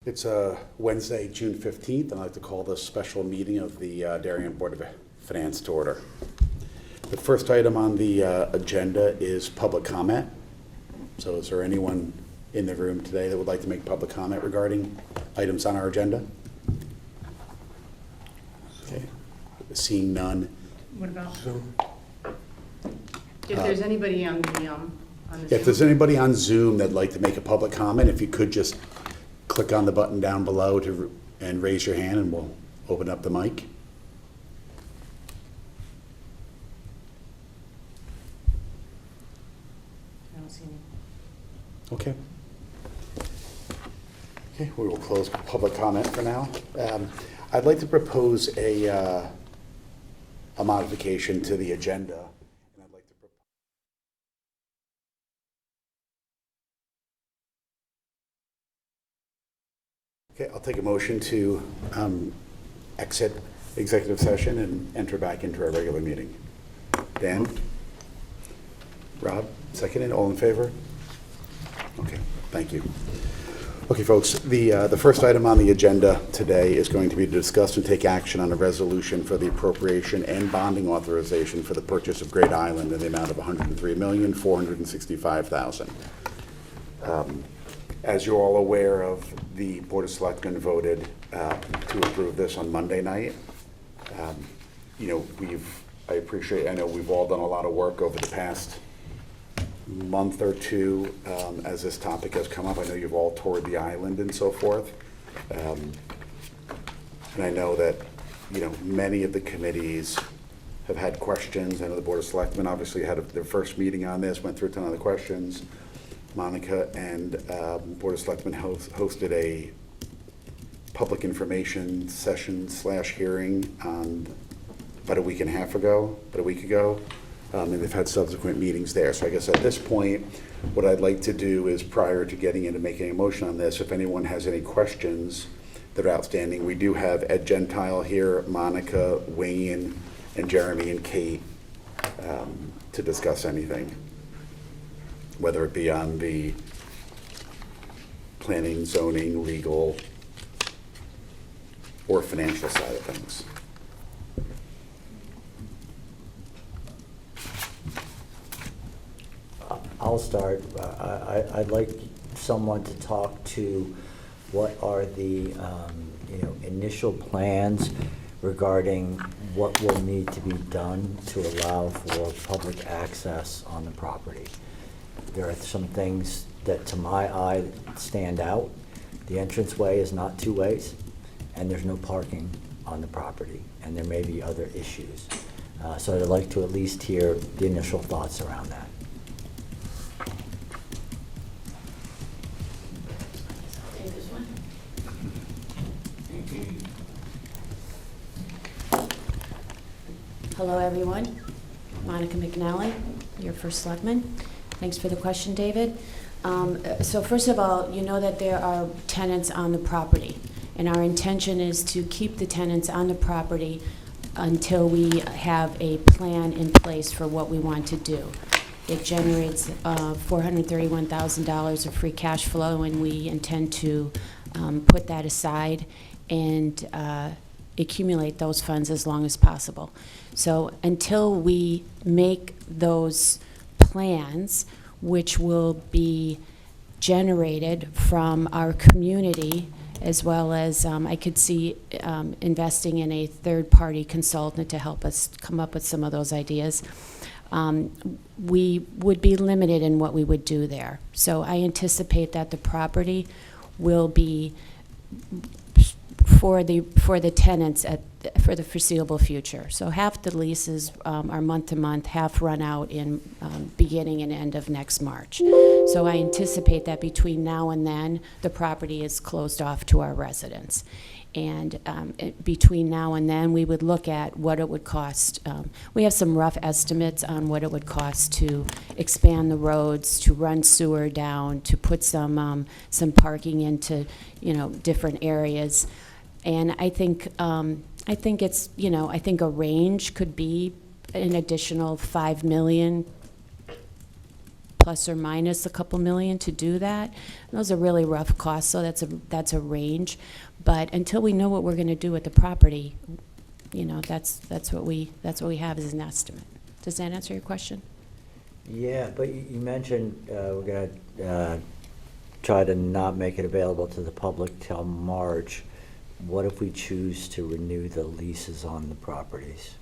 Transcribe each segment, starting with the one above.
It's Wednesday, June 15th, and I'd like to call this special meeting of the Darien Board of Finance to order. The first item on the agenda is public comment. So is there anyone in the room today that would like to make public comment regarding items on our agenda? Okay. Seeing none. What about Zoom? If there's anybody on the Zoom. If there's anybody on Zoom that'd like to make a public comment, if you could just click on the button down below and raise your hand, and we'll open up the mic. I don't see any. Okay. Okay, we will close public comment for now. I'd like to propose a modification to the agenda. And I'd like to Okay, I'll take a motion to exit executive session and enter back into our regular meeting. Dan? Rob, seconded, all in favor? Okay, thank you. Okay, folks, the first item on the agenda today is going to be to discuss and take action on a resolution for the appropriation and bonding authorization for the purchase of Great Island in the amount of $103,465,000. As you're all aware of, the Board of Selectmen voted to approve this on Monday night. You know, I know we've all done a lot of work over the past month or two as this topic has come up. I know you've all toured the island and so forth. And I know that, you know, many of the committees have had questions. I know the Board of Selectmen obviously had their first meeting on this, went through a ton of the questions. Monica and Board of Selectmen hosted a public information session / hearing on about a week ago. And they've had subsequent meetings there. So I guess at this point, what I'd like to do is, prior to getting into making a motion on this, if anyone has any questions that are outstanding, we do have Ed Gentile here, Monica, Wayne, and Jeremy and Kate to discuss anything, whether it be on the planning, zoning, legal, or financial side of things. I'll start. I'd like someone to talk to what are the initial plans regarding what will need to be done to allow for public access on the property. There are some things that to my eye stand out. The entranceway is not two ways, and there's no parking on the property, and there may be other issues. So I'd like to at least hear the initial thoughts around that. Hello, everyone. Monica McNally, your first selectman. Thanks for the question, David. So first of all, you know that there are tenants on the property, and our intention is to keep the tenants on the property until we have a plan in place for what we want to do. It generates $431,000 of free cash flow, and we intend to put that aside and accumulate those funds as long as possible. So until we make those plans, which will be generated from our community, as well as I could see investing in a third-party consultant to help us come up with some of those ideas, we would be limited in what we would do there. So I anticipate that the property will be for the tenants for the foreseeable future. So half the leases are month to month, half run out in beginning and end of next March. So I anticipate that between now and then, the property is closed off to our residents. And between now and then, we would look at what it would cost. We have some rough estimates on what it would cost to expand the roads, to run sewer down, to put some parking into, different areas. And I think it's, I think a range could be an additional $5 million plus or minus a couple million to do that. Those are really rough costs, so that's a range. But until we know what we're going to do with the property, you know, that's what we have as an estimate. Does that answer your question? Yeah, but you mentioned we're going to try to not make it available to the public till March. What if we choose to renew the leases on the properties?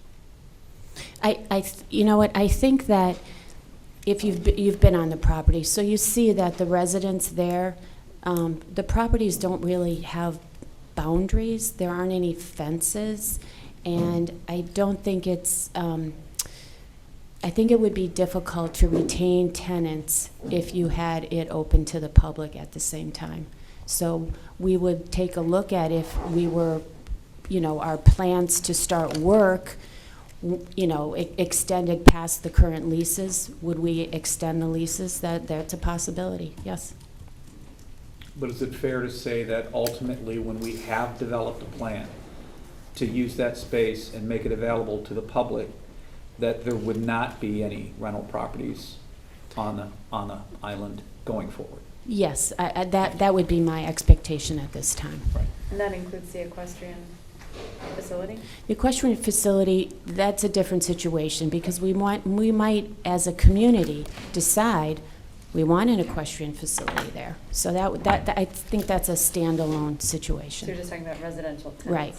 You know what, I think that if you've been on the property, so you see that the residents there, the properties don't really have boundaries. There aren't any fences, and I don't think it's, I think it would be difficult to retain tenants if you had it open to the public at the same time. So we would take a look at if we were, you know, our plans to start work, you know, extended past the current leases. Would we extend the leases? That's a possibility, yes. But is it fair to say that ultimately, when we have developed a plan to use that space and make it available to the public, that there would not be any rental properties on the island going forward? Yes, that would be my expectation at this time. Right. And that includes the equestrian facility? The equestrian facility, that's a different situation, because we might, as a community, decide we want an equestrian facility there. So that I think that's a standalone So situation. you're just talking about residential tenants? Right.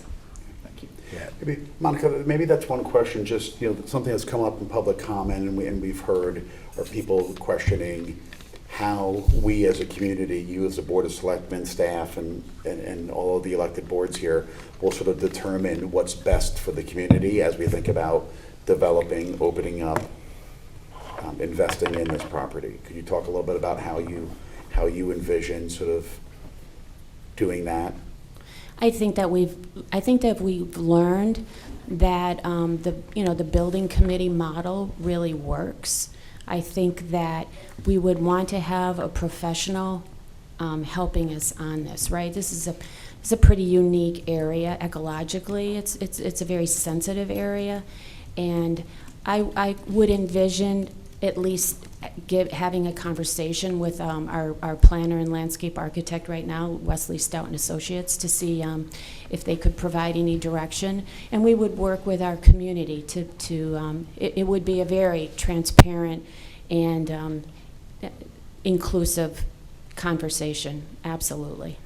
Thank you. Yeah. Maybe, Monica, maybe that's one question, just, you know, something that's come up in public comment and we've heard, are people questioning how we as a community, you as a Board of Selectmen, staff, and all of the elected boards here, will sort of determine what's best for the community as we think about developing, opening up, investing in this property. Could you talk a little bit about how you envision sort of doing that? I think that we've learned that the building committee model really works. I think that we would want to have a professional helping us on this, right? This is a pretty unique area ecologically. It's a very sensitive area, and I would envision at least having a conversation with our planner and landscape architect right now, Wesley Stout and Associates, to see if they could provide any direction. And we would work with our community it would be a very transparent and inclusive conversation, absolutely.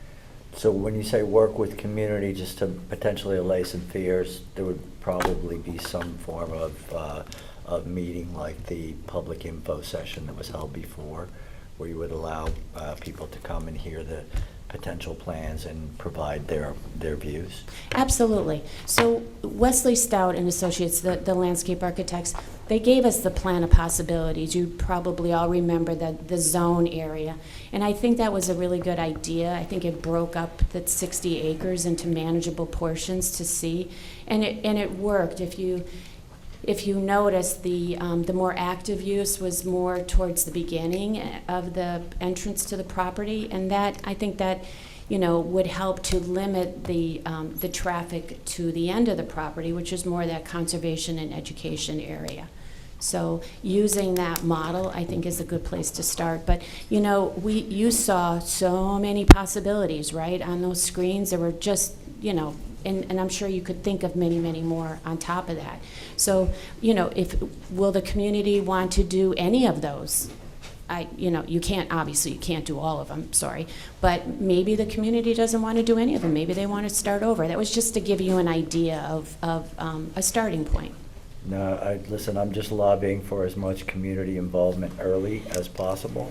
So when you say work with community, just to potentially allay some fears, there would probably be some form of meeting like the public info session that was held before, where you would allow people to come and hear the potential plans and provide their views? Absolutely. So Wesley Stout and Associates, the landscape architects, they gave us the plan of possibilities. You probably all remember the zone area. And I think that was a really good idea. I think it broke up that 60 acres into manageable portions to see. And it worked. If you notice, the more active use was more towards the beginning of the entrance to the property, and that, I think that, you know, would help to limit the traffic to the end of the property, which is more that conservation and education area. So using that model, I think, is a good place to start. But, you know, you saw so many possibilities, right, on those screens. There were just, you know, and I'm sure you could think of many, many more on top of that. So, you know, will the community want to do any of those? You can't do all of them, sorry. But maybe the community doesn't want to do any of them. Maybe they want to start over. That was just to give you an idea of a starting point. No, listen, I'm just lobbying for as much community involvement early as possible,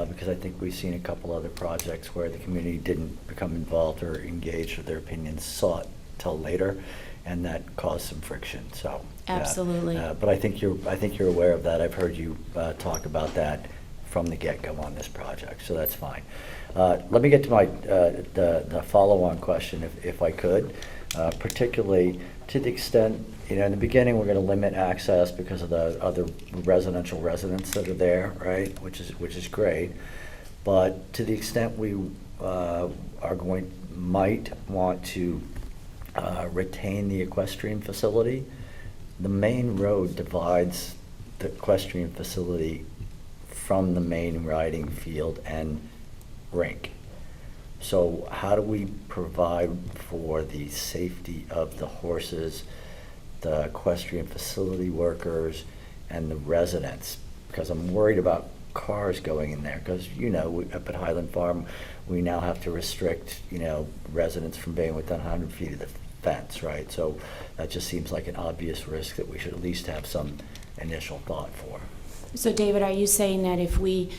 because I think we've seen a couple other projects where the community didn't become involved or engaged or their opinions sought till later, and that caused some friction. So Absolutely. But I think you're aware of that. I've heard you talk about that from the get-go on this project, so that's fine. Let me get to my the follow-on question, if I could, particularly to the extent, you know, in the beginning, we're going to limit access because of the other residential residents that are there, right? Which is great. But to the extent we might want to retain the equestrian facility, the main road divides the equestrian facility from the main riding field and rink. So how do we provide for the safety of the horses, the equestrian facility workers, and the residents? Because I'm worried about cars going in there, because, up at Highland Farm, we now have to restrict, residents from being within 100 feet of the fence, right? So that just seems like an obvious risk that we should at least have some initial thought for. So David, are you saying that if we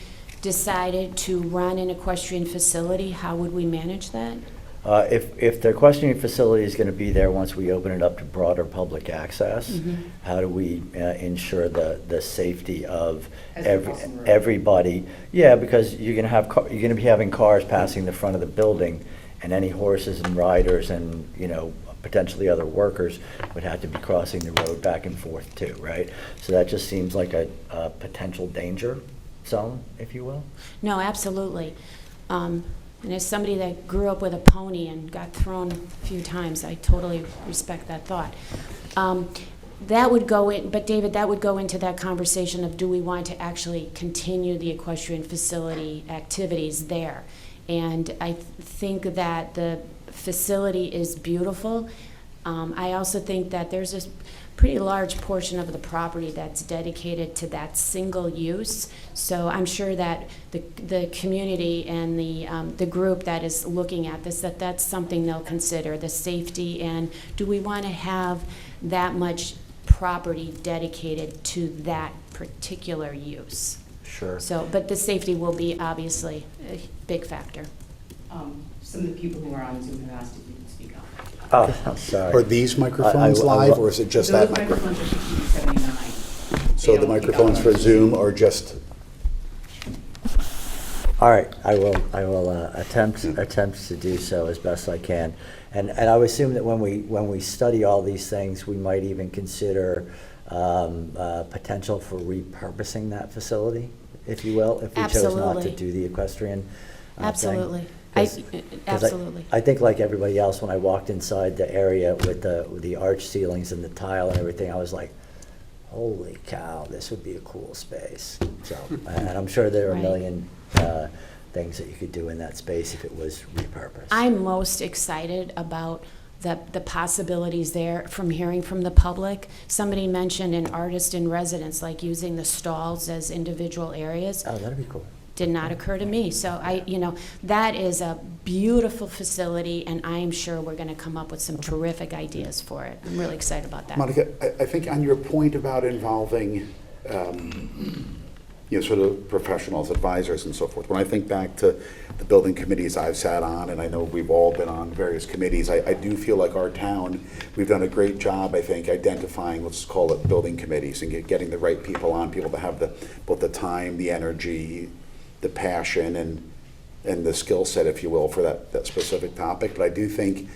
decided to run an equestrian facility, how would we manage that? If the equestrian facility is going to be there once we open it up to broader public access, how do we ensure the safety of everybody? Yeah, because you're going to be having cars passing the front of the building, and any horses and riders and potentially other workers would have to be crossing the road back and forth too, right? So that just seems like a potential danger zone, if you will. No, absolutely. And as somebody that grew up with a pony and got thrown a few times, I totally respect that thought. That would go in, but David, that would go into that conversation of, do we want to actually continue the equestrian facility activities there? And I think that the facility is beautiful. I also think that there's a pretty large portion of the property that's dedicated to that single use. So I'm sure that the community and the group that is looking at this, that's something they'll consider, the safety, and do we want to have that much property dedicated to that particular use? Sure. So, but the safety will be obviously a big factor. Some of the people who are on Zoom have asked if you can speak up. Oh, I'm sorry. Are these microphones I live, or is it just that Those microphone? microphones are 1579. So the microphones for Zoom are just, All right, I will attempt to do so as best I can. And I would assume that when we study all these things, we might even consider potential for repurposing that facility, if you will, if we chose not to Absolutely. do the equestrian thing. Absolutely. 'Cause Absolutely. I think like everybody else, when I walked inside the area with the arch ceilings and the tile and everything, I was like, holy cow, this would be a cool space. So, and I'm sure there are a Right. million things that you could do in that space if it was repurposed. I'm most excited about the possibilities there from hearing from the public. Somebody mentioned an artist in residence, like using the stalls as individual areas. Oh, that'd be cool. Did not occur to me. So that is a beautiful facility, and I'm sure we're going to come up with some terrific ideas for it. I'm really excited about that. Monica, I think on your point about involving, sort of professionals, advisors and so forth, when I think back to the building committees I've sat on, and I know we've all been on various committees, I do feel like our town, we've done a great job, I think, identifying, let's call it building committees, and getting the right people on, people that have both the time, the energy, the passion, and the skill set, if you will, for that specific topic. But I do think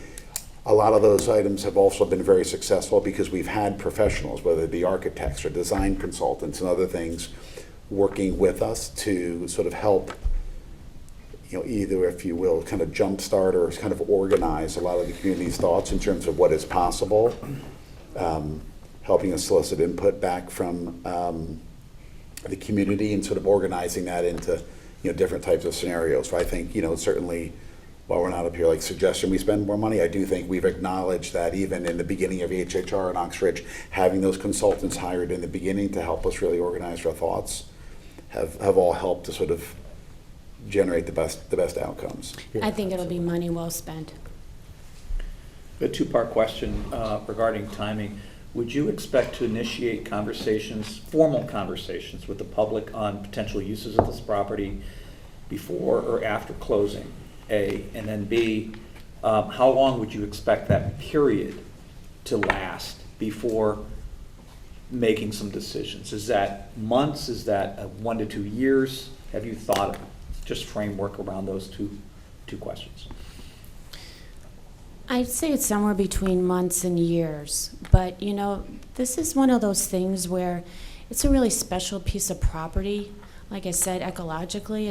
a lot of those items have also been very successful because we've had professionals, whether it be architects or design consultants and other things, working with us to sort of help, either, if you will, kind of jumpstart or kind of organize a lot of the community's thoughts in terms of what is possible, helping us solicit input back from the community and sort of organizing that into different types of scenarios. So I think certainly, while we're not up here like suggesting we spend more money, I do think we've acknowledged that even in the beginning of HHR and Oxbridge, having those consultants hired in the beginning to help us really organize our thoughts have all helped to sort of generate the best outcomes. I think it'll be money well spent. A two-part question regarding timing. Would you expect to initiate formal conversations with the public on potential uses of this property before or after closing, A? And then B, how long would you expect that period to last before making some decisions? Is that months? Is that 1 to 2 years? Have you thought of just framework around those two questions? I'd say it's somewhere between months and years, but this is one of those things where it's a really special piece of property. Like I said, ecologically,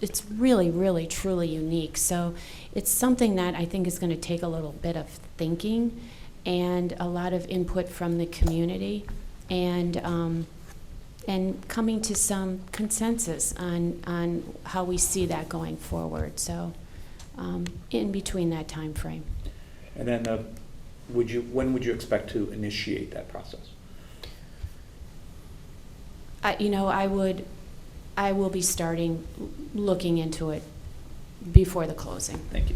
it's really, really, truly unique. So it's something that I think is going to take a little bit of thinking and a lot of input from the community. And and coming to some consensus on how we see that going forward. So in between that time frame. And then when would you expect to initiate that process? I will be starting looking into it before the closing. Thank you.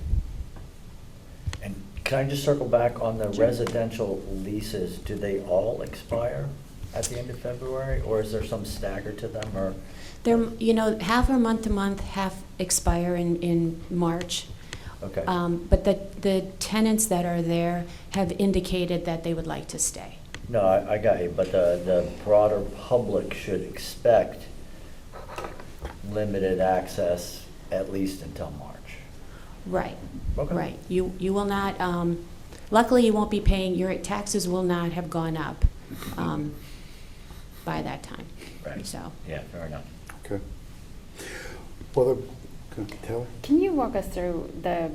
And can I just circle back on the residential leases? Do they all expire at the end of February, or is there some stagger to them, or? They're, half are month to month, half expire in March. Okay. But the tenants that are there have indicated that they would like to stay. No, I got you, but the broader public should expect limited access at least until March. Right. Okay. Right. You will not, luckily you won't be paying, your taxes will not have gone up by that time. Right. So. Yeah, fair enough. Okay. Well, Taylor? Can you walk us through I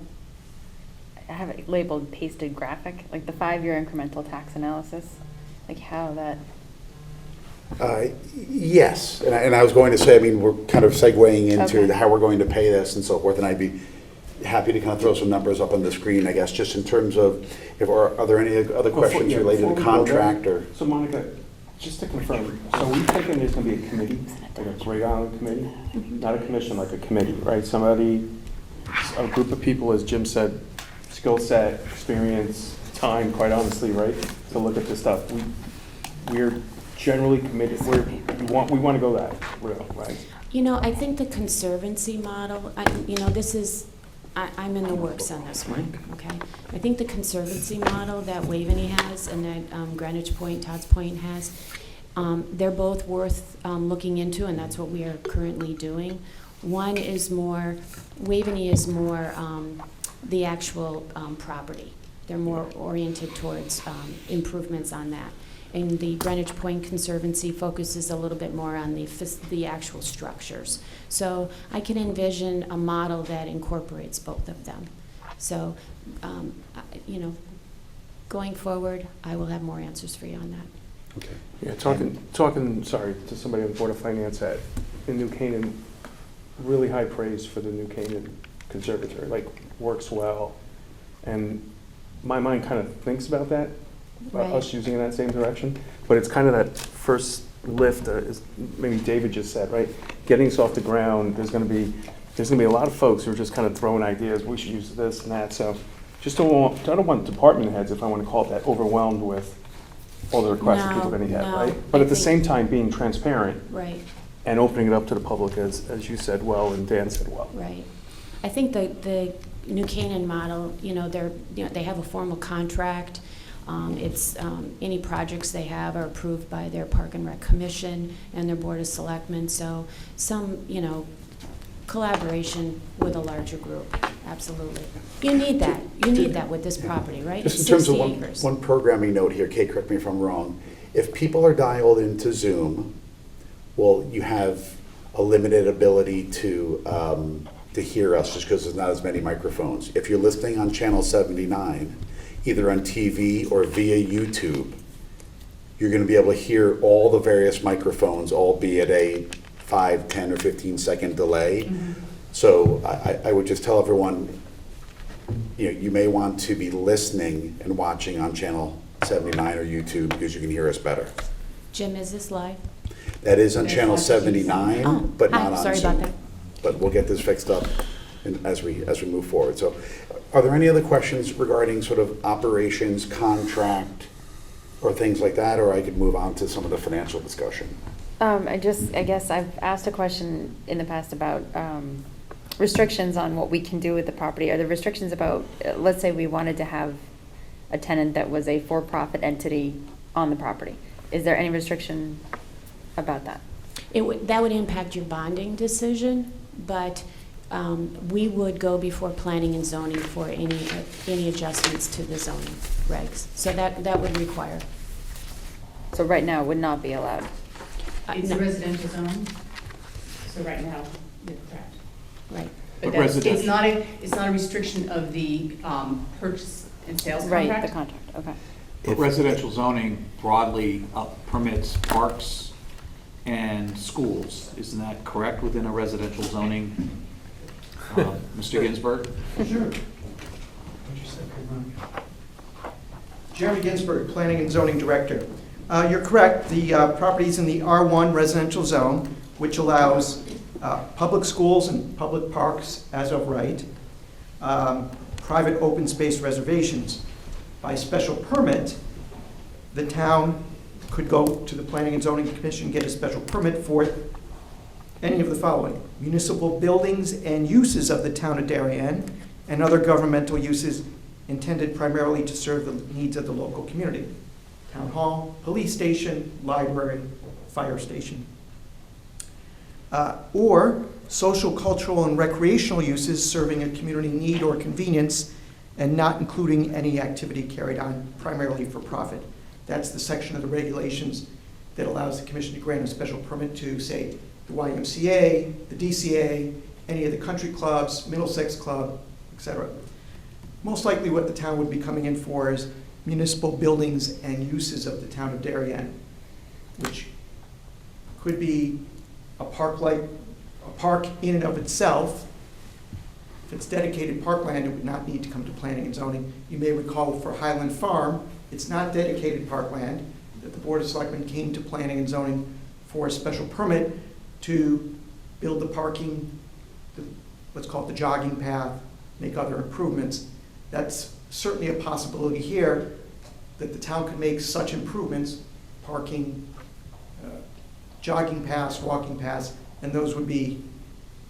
have it labeled pasted graphic, like the 5-year incremental tax analysis, like how that, Yes, and I was going to say, I mean, we're kind of segueing into Okay. how we're going to pay this and so forth, and I'd be happy to kind of throw some numbers up on the screen, I guess, just in terms of, are there any other questions Yeah, related before to we go there, contract or? So Monica, just to confirm, so we thinking there's gonna be a committee, like a Great Island committee? Not a commission, like a committee, right? Somebody, a group of people, as Jim said, skill set, experience, time, quite honestly, right? To look at this stuff. We're generally committed, we want to go that real, right? I think the conservancy model, I'm in the works on this one, okay? I think the conservancy model that Waveney has and that Greenwich Point, Todd's Point has, they're both worth looking into, and that's what we are currently doing. One is more, Waveney is more the actual property. They're more oriented towards improvements on that. And the Greenwich Point Conservancy focuses a little bit more on the actual structures. So I can envision a model that incorporates both of them. So, going forward, I will have more answers for you on that. Okay. Yeah, talking, sorry, to somebody on the Board of Finance in New Canaan, really high praise for the New Canaan Conservatory, like, works well. And my mind kind of thinks about that, about Right. us using in that same direction. But it's kind of that first lift, is maybe David just said, right? Getting us off the ground, there's gonna be a lot of folks who are just kind of throwing ideas, we should use this and that. So I don't want department heads, if I want to call it that, overwhelmed with all the requests that people are gonna get, No, right? I But at the think- same time, being transparent Right. and opening it up to the public, as you said well and Dan said well. Right. I think the New Canaan model, they have a formal contract. It's any projects they have are approved by their Park and Rec Commission and their Board of Selectmen. So some, collaboration with a larger group. Absolutely. You need that. You need that with this property, right? Just in It's terms of 60 acres. one programming note here, Kate, correct me if I'm wrong. If people are dialed into Zoom, well, you have a limited ability to hear us just because there's not as many microphones. If you're listening on channel 79, either on TV or via YouTube, you're going to be able to hear all the various microphones, albeit a 5, 10, or 15-second delay. So I would just tell everyone, you may want to be listening and watching on channel 79 or YouTube because you can hear us better. Jim, is this live? That is on That's channel not what she 79, said. but Oh, not on sorry Zoom. about that. But we'll get this fixed up as we move forward. So are there any other questions regarding sort of operations, contract, or things like that? Or I could move on to some of the financial discussion. I guess I've asked a question in the past about restrictions on what we can do with the property. Are there restrictions about, let's say we wanted to have a tenant that was a for-profit entity on the property? Is there any restriction about that? That would impact your bonding decision, but we would go before planning and zoning for any adjustments to the zoning regs. So that would require. So right now, it would not be allowed. It's No. a residential zone, so right now, you're correct. Right. But But it's residential- not a restriction of the purchase and sales Right, contract? the contract, okay. Residential zoning broadly permits parks, and schools. Isn't that correct within a residential zoning? Mr. Ginsburg? Sure. Jeremy Ginsburg, Planning and Zoning Director. You're correct, the property's in the R1 residential zone, which allows public schools and public parks as of right, private open space reservations. By special permit, the town could go to the Planning and Zoning Commission, get a special permit for any of the following: municipal buildings and uses of the town of Darien, and other governmental uses intended primarily to serve the needs of the local community. Town hall, police station, library, fire station. Or social, cultural, and recreational uses serving a community need or convenience and not including any activity carried on primarily for profit. That's the section of the regulations that allows the commission to grant a special permit to, say, the YMCA, the DCA, any of the country clubs, Middlesex Club, etc. Most likely what the town would be coming in for is municipal buildings and uses of the town of Darien, which could be a park in and of itself. If it's dedicated parkland, it would not need to come to planning and zoning. You may recall for Highland Farm, it's not dedicated parkland, that the Board of Selectmen came to planning and zoning for a special permit to build the parking, let's call it the jogging path, make other improvements. That's certainly a possibility here, that the town could make such improvements, parking, jogging paths, walking paths, and those would be,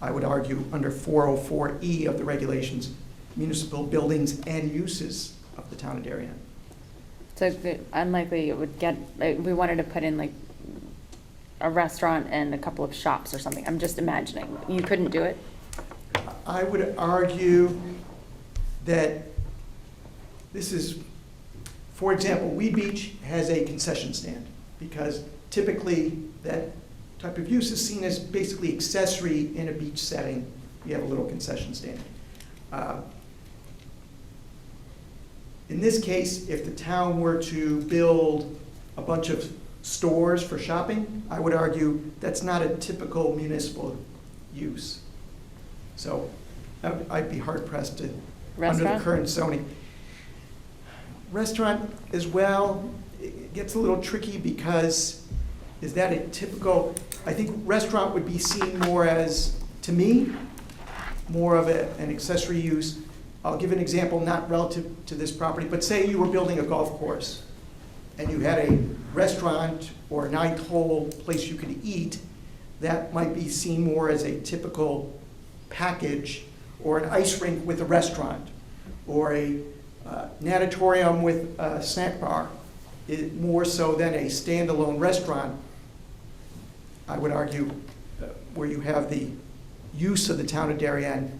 I would argue, under 404E of the regulations, municipal buildings and uses of the town of Darien. So unlikely it would get, we wanted to put in like a restaurant and a couple of shops or something. I'm just imagining. You couldn't do it? I would argue that this is, for example, Weed Beach has a concession stand because typically that type of use is seen as basically accessory in a beach setting. You have a little concession stand. In this case, if the town were to build a bunch of stores for shopping, I would argue that's not a typical municipal use. So I'd be hard pressed to, under the current zoning. Restaurant as well, it gets a little tricky because is that a typical, I think restaurant would be seen more as, to me, more of an accessory use. I'll give an example, not relative to this property, but say you were building a golf course and you had a restaurant or a ninth hole place you could eat, that might be seen more as a typical package, or an ice rink with a restaurant, or a natatorium with a snack bar, more so than a standalone restaurant, I would argue, where you have the use of the town of Darien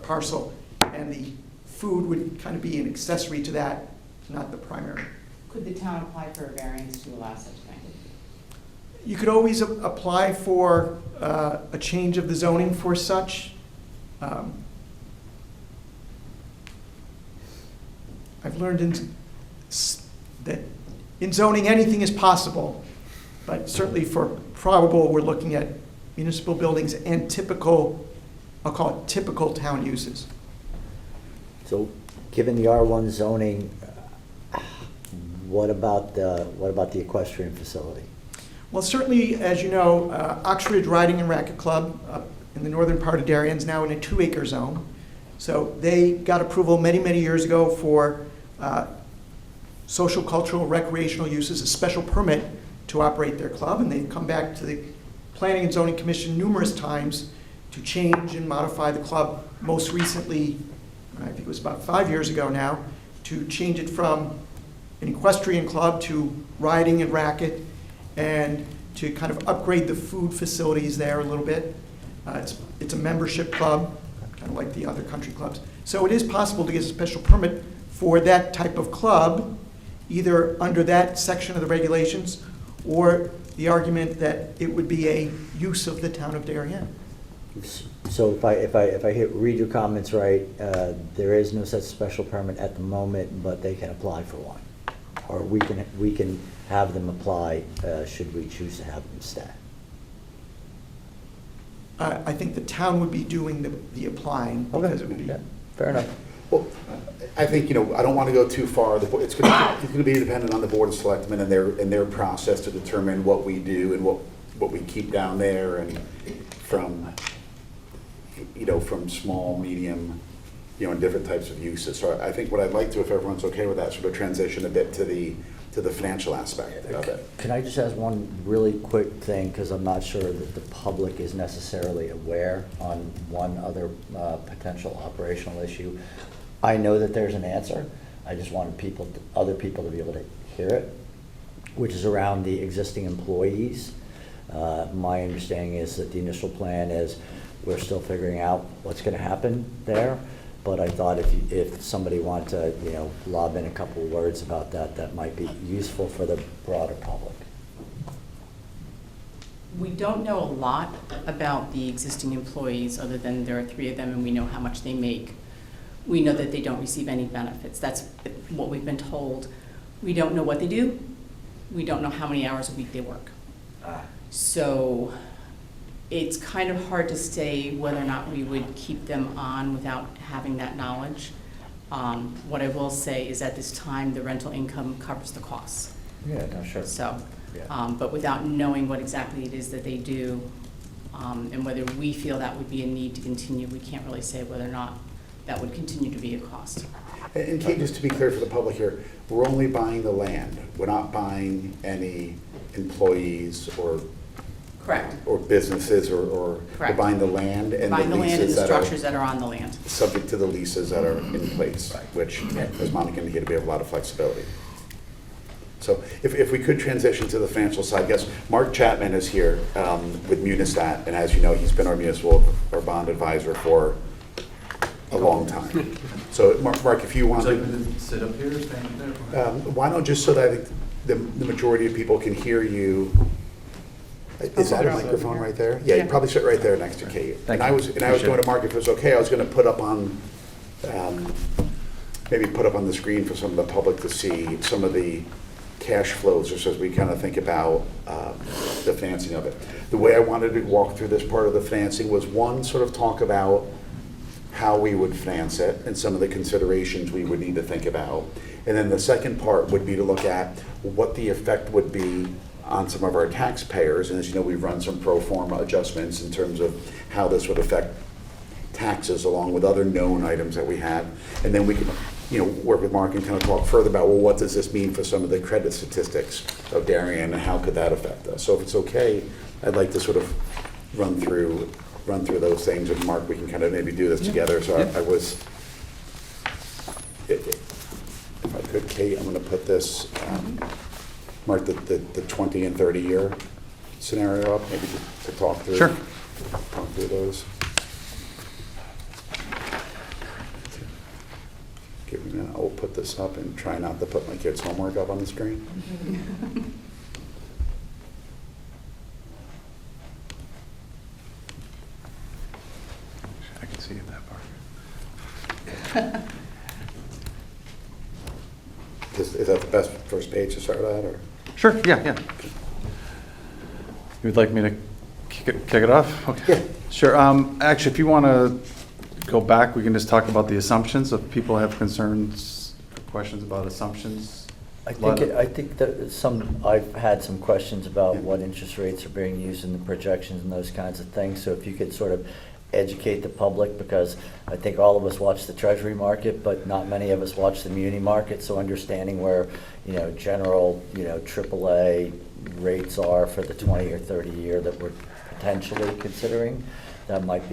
parcel, and the food would kind of be an accessory to that, not the primary. Could the town apply for a variance to allow such thing? You could always apply for a change of the zoning for such. I've learned that in zoning anything is possible, but certainly for probable, we're looking at municipal buildings and typical, I'll call it typical town uses. So, given the R1 zoning, what about the equestrian facility? Well, certainly, as you know, Oxford Riding and Racket Club in the northern part of Darien is now in a 2-acre zone. So they got approval many, many years ago for social, cultural, recreational uses, a special permit to operate their club, and they've come back to the Planning and Zoning Commission numerous times to change and modify the club. Most recently, I think it was about 5 years ago now, to change it from an equestrian club to riding and racket, and to kind of upgrade the food facilities there a little bit. It's a membership club, kind of like the other country clubs. So it is possible to get a special permit for that type of club, either under that section of the regulations, or the argument that it would be a use of the town of Darien. So if I read your comments right, there is no such special permit at the moment, but they can apply for one, or we can have them apply should we choose to have them stay. I think the town would be doing the applying because it would be. Yeah, fair enough. Well, I think, I don't want to go too far. It's going to be dependent on the Board of Selectmen and their process to determine what we do and what we keep down there, and from small, medium, and different types of uses. So I think what I'd like to, if everyone's okay with that, sort of transition a bit to the financial aspect of it. Can I just ask one really quick thing, because I'm not sure that the public is necessarily aware on one other potential operational issue. I know that there's an answer. I just wanted other people to be able to hear it, which is around the existing employees. My understanding is that the initial plan is we're still figuring out what's going to happen there. But I thought if somebody wanted to, lob in a couple of words about that, that might be useful for the broader public. We don't know a lot about the existing employees, other than there are 3 of them and we know how much they make. We know that they don't receive any benefits. That's what we've been told. We don't know what they do. We don't know how many hours a week they work. So it's kind of hard to say whether or not we would keep them on without having that knowledge. What I will say is at this time, the rental income covers the costs. Yeah, no, sure. So, Yeah. but without knowing what exactly it is that they do, and whether we feel that would be a need to continue, we can't really say whether or not that would continue to be a cost. And Kate, just to be clear for the public here, we're only buying the land. We're not buying any employees or Correct. businesses, or we're Correct. buying the land and Buying the the land and leases the that are structures that are on the land. subject to the leases that are in place, which, as Monica indicated, we have a lot of flexibility. So if we could transition to the financial side, yes, Mark Chapman is here with Munistat, and as you know, he's been our bond advisor for a long time. So Mark, if you want Would you like me to sit up here or stand there? why don't, just so that I think the majority of people can hear you. Is that a microphone right there? Yeah, you probably sit right there next to Kate. Thank And I you. was going Appreciate to it. Mark, if it was okay, I was going to put up on, maybe put up on the screen for some of the public to see some of the cash flows, just as we kind of think about the financing of it. The way I wanted to walk through this part of the financing was, one, sort of talk about how we would finance it and some of the considerations we would need to think about. And then the second part would be to look at what the effect would be on some of our taxpayers. And as you know, we've run some pro forma adjustments in terms of how this would affect taxes, along with other known items that we have. And then we can, work with Mark and kind of talk further about, well, what does this mean for some of the credit statistics of Darien, and how could that affect us? So if it's okay, I'd like to sort of run through those things, and Mark, we can kind of maybe do this together. So I was, if I could, Kate, I'm going to put this, Mark, the 20 and 30 year scenario up, maybe to talk through. Sure. Talk through those. Give me a minute. I will put this up and try not to put my kids' homework up on the screen. I can see it that far. Is that the best first page to start at, or? Sure, yeah. You would like me to kick it off? Okay. Yeah. Sure. Actually, if you want to go back, we can just talk about the assumptions. If people have concerns, questions about assumptions. I think that I've had some questions about what interest rates are being used in the projections and those kinds of things. So if you could sort of educate the public, because I think all of us watch the Treasury market, but not many of us watch the muni market. So understanding where, general, AAA rates are for the 20 or 30 year that we're potentially considering, that might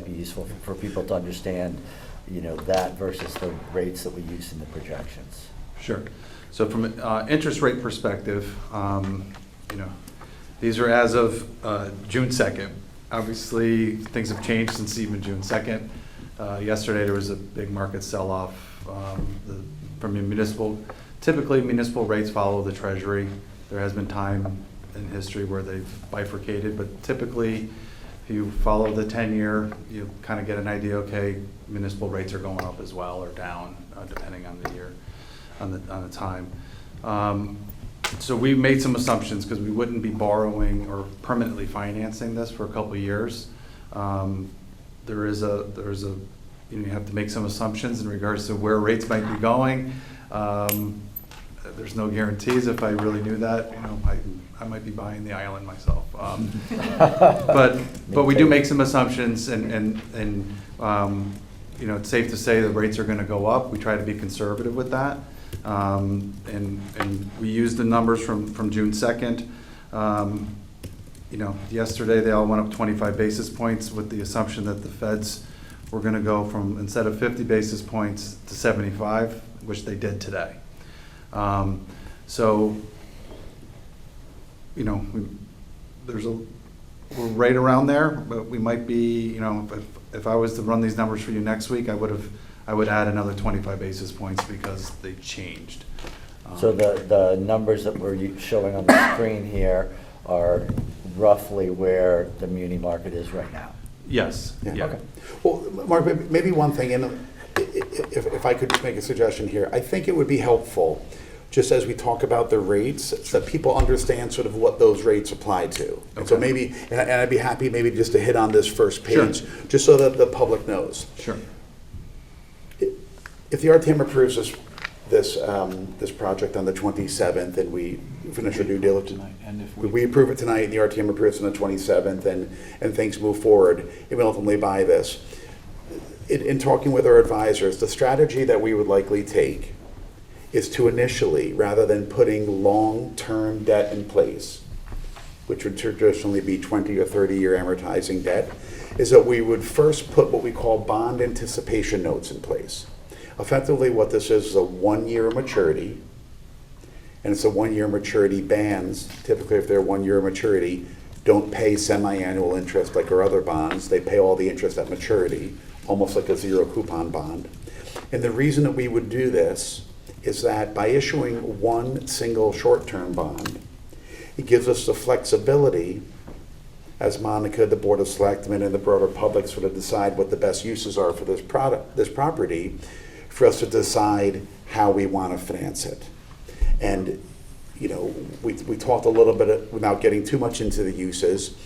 be useful for people to understand, that versus the rates that we use in the projections. Sure. So from an interest rate perspective, these are as of June 2nd. Obviously, things have changed since even June 2nd. Yesterday, there was a big market sell-off from municipal. Typically, municipal rates follow the Treasury. There has been time in history where they've bifurcated, but typically, if you follow the 10-year, you kind of get an idea, okay, municipal rates are going up as well or down, depending on the year, on the time. So we made some assumptions because we wouldn't be borrowing or permanently financing this for a couple of years. There's a, you have to make some assumptions in regards to where rates might be going. There's no guarantees. If I really knew that, I might be buying the island myself. But we do make some assumptions, and it's safe to say the rates are going to go up. We try to be conservative with that. And we use the numbers from June 2nd. Yesterday they all went up 25 basis points with the assumption that the feds were going to go from, instead of 50 basis points to 75, which they did today. We're right around there, but we might be, if I was to run these numbers for you next week, I would add another 25 basis points because they changed. So the numbers that we're showing on the screen here are roughly where the muni market is right now? Yes. Yeah. Okay. Well, Mark, maybe one thing, and if I could just make a suggestion here, I think it would be helpful, just as we talk about the rates, so that people understand sort of what those rates apply to. And so Okay. maybe, and I'd be happy maybe just to hit on this first Sure. page, just so that the public knows. Sure. If the RTM approves this project on the 27th, and we finish our due diligence, And if we approve it tonight, and the RTM approves on the 27th, and things move forward, and we ultimately buy this. In talking with our advisors, the strategy that we would likely take is to initially, rather than putting long-term debt in place, which would traditionally be 20 or 30-year amortizing debt, is that we would first put what we call bond anticipation notes in place. Effectively, what this is a 1-year maturity, and it's a 1-year maturity bands. Typically, if they're 1-year maturity, don't pay semi-annual interest like our other bonds. They pay all the interest at maturity, almost like a zero coupon bond. And the reason that we would do this is that by issuing one single short-term bond, it gives us the flexibility, as Monica, the Board of Selectmen, and the broader public sort of decide what the best uses are for this property, for us to decide how we want to finance it. And, we talked a little bit, without getting too much into the uses,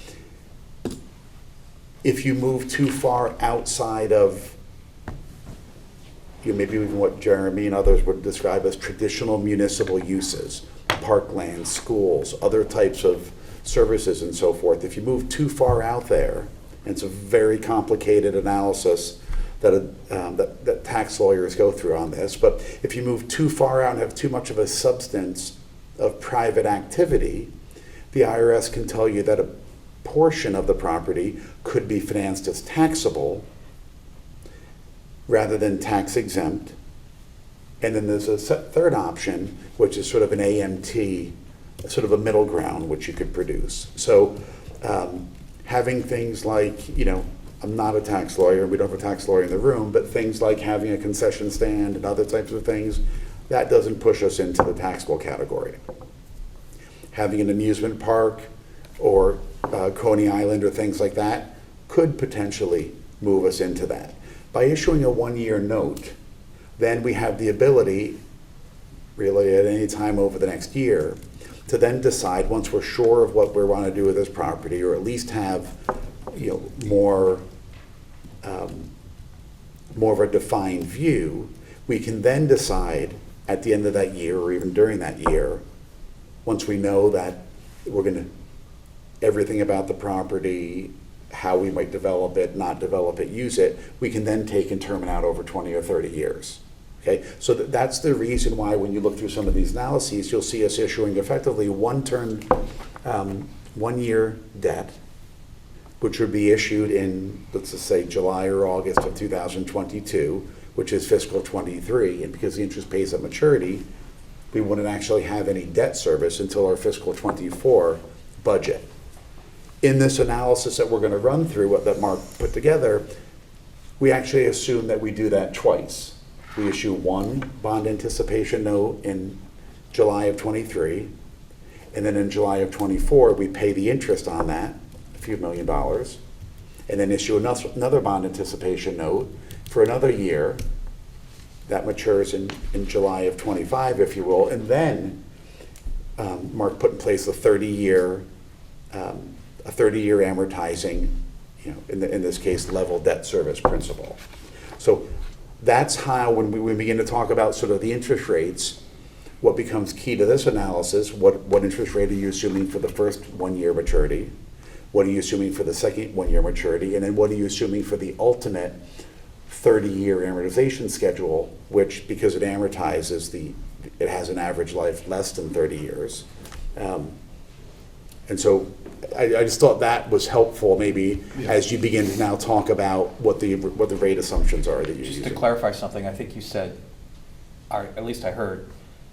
if you move too far outside of, maybe even what Jeremy and others would describe as traditional municipal uses, parklands, schools, other types of services and so forth, if you move too far out there, and it's a very complicated analysis that tax lawyers go through on this, but if you move too far out and have too much of a substance of private activity, the IRS can tell you that a portion of the property could be financed as taxable rather than tax exempt. And then there's a third option, which is sort of an AMT, sort of a middle ground, which you could produce. So having things like, I'm not a tax lawyer, we don't have a tax lawyer in the room, but things like having a concession stand and other types of things, that doesn't push us into the taxable category. Having an amusement park or Coney Island or things like that could potentially move us into that. By issuing a 1-year note, then we have the ability, really at any time over the next year, to then decide, once we're sure of what we want to do with this property, or at least have more of a defined view, we can then decide at the end of that year, or even during that year, once we know that we're going to, everything about the property, how we might develop it, not develop it, use it, we can then take and term it out over 20 or 30 years. Okay, so that's the reason why when you look through some of these analyses, you'll see us issuing effectively 1-year debt, which would be issued in, let's just say, July or August of 2022, which is fiscal 23, and because the interest pays at maturity, we wouldn't actually have any debt service until our fiscal 24 budget. In this analysis that we're going to run through, that Mark put together, we actually assume that we do that twice. We issue one bond anticipation note in July of 23, and then in July of 24, we pay the interest on that, a few $1 million, and then issue another bond anticipation note for another year that matures in July of 25, if you will, and then Mark put in place a 30-year amortizing, in this case, level debt service principal. So that's how, when we begin to talk about sort of the interest rates, what becomes key to this analysis, what interest rate are you assuming for the first 1 year maturity? What are you assuming for the second 1 year maturity? And then what are you assuming for the ultimate 30-year amortization schedule, which, because it amortizes, it has an average life less than 30 years. And so I just thought that was helpful, maybe, as you begin to now talk about what the rate assumptions are that you're using. Just to clarify something, I think you said, or at least I heard,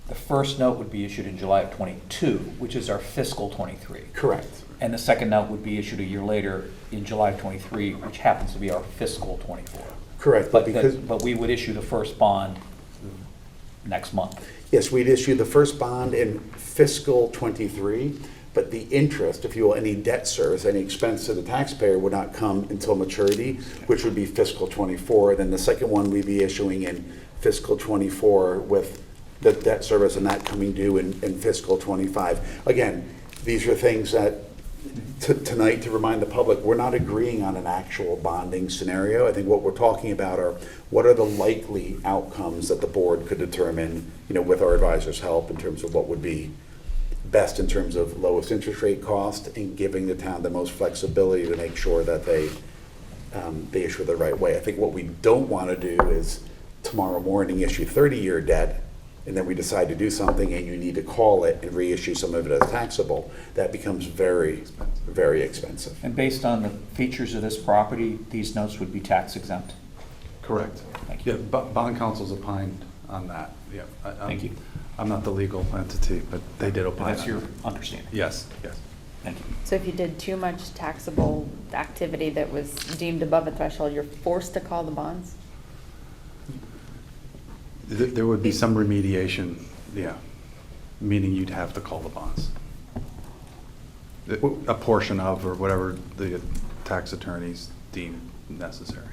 the first note would be issued in July of '22, which is our fiscal '23. Correct. And the second note would be issued a year later in July of '23, which happens to be our fiscal '24. Correct, But because, but we would issue the first bond next month. yes, we'd issue the first bond in fiscal '23, but the interest, if you will, any debt service, any expense to the taxpayer would not come until maturity, which would be fiscal '24. Then the second one we'd be issuing in fiscal '24 with the debt service and that coming due in fiscal '25. Again, these are things that tonight, to remind the public, we're not agreeing on an actual bonding scenario. I think what we're talking about are what are the likely outcomes that the board could determine, with our advisor's help, in terms of what would be best in terms of lowest interest rate cost and giving the town the most flexibility to make sure that they issue the right way. I think what we don't want to do is tomorrow morning issue 30-year debt, and then we decide to do something and you need to call it and reissue some of it as taxable. That becomes very, very expensive. And based on the features of this property, these notes would be tax exempt? Correct. Thank you. Yeah, bond counsel's opined on that, yeah. Thank you. I'm not the legal entity, but they did opine on That's your that. understanding? Yes, yes. Thank you. So if you did too much taxable activity that was deemed above a threshold, you're forced to call the bonds? There would be some remediation, yeah, meaning you'd have to call the bonds. A portion of, or whatever the tax attorneys deem necessary.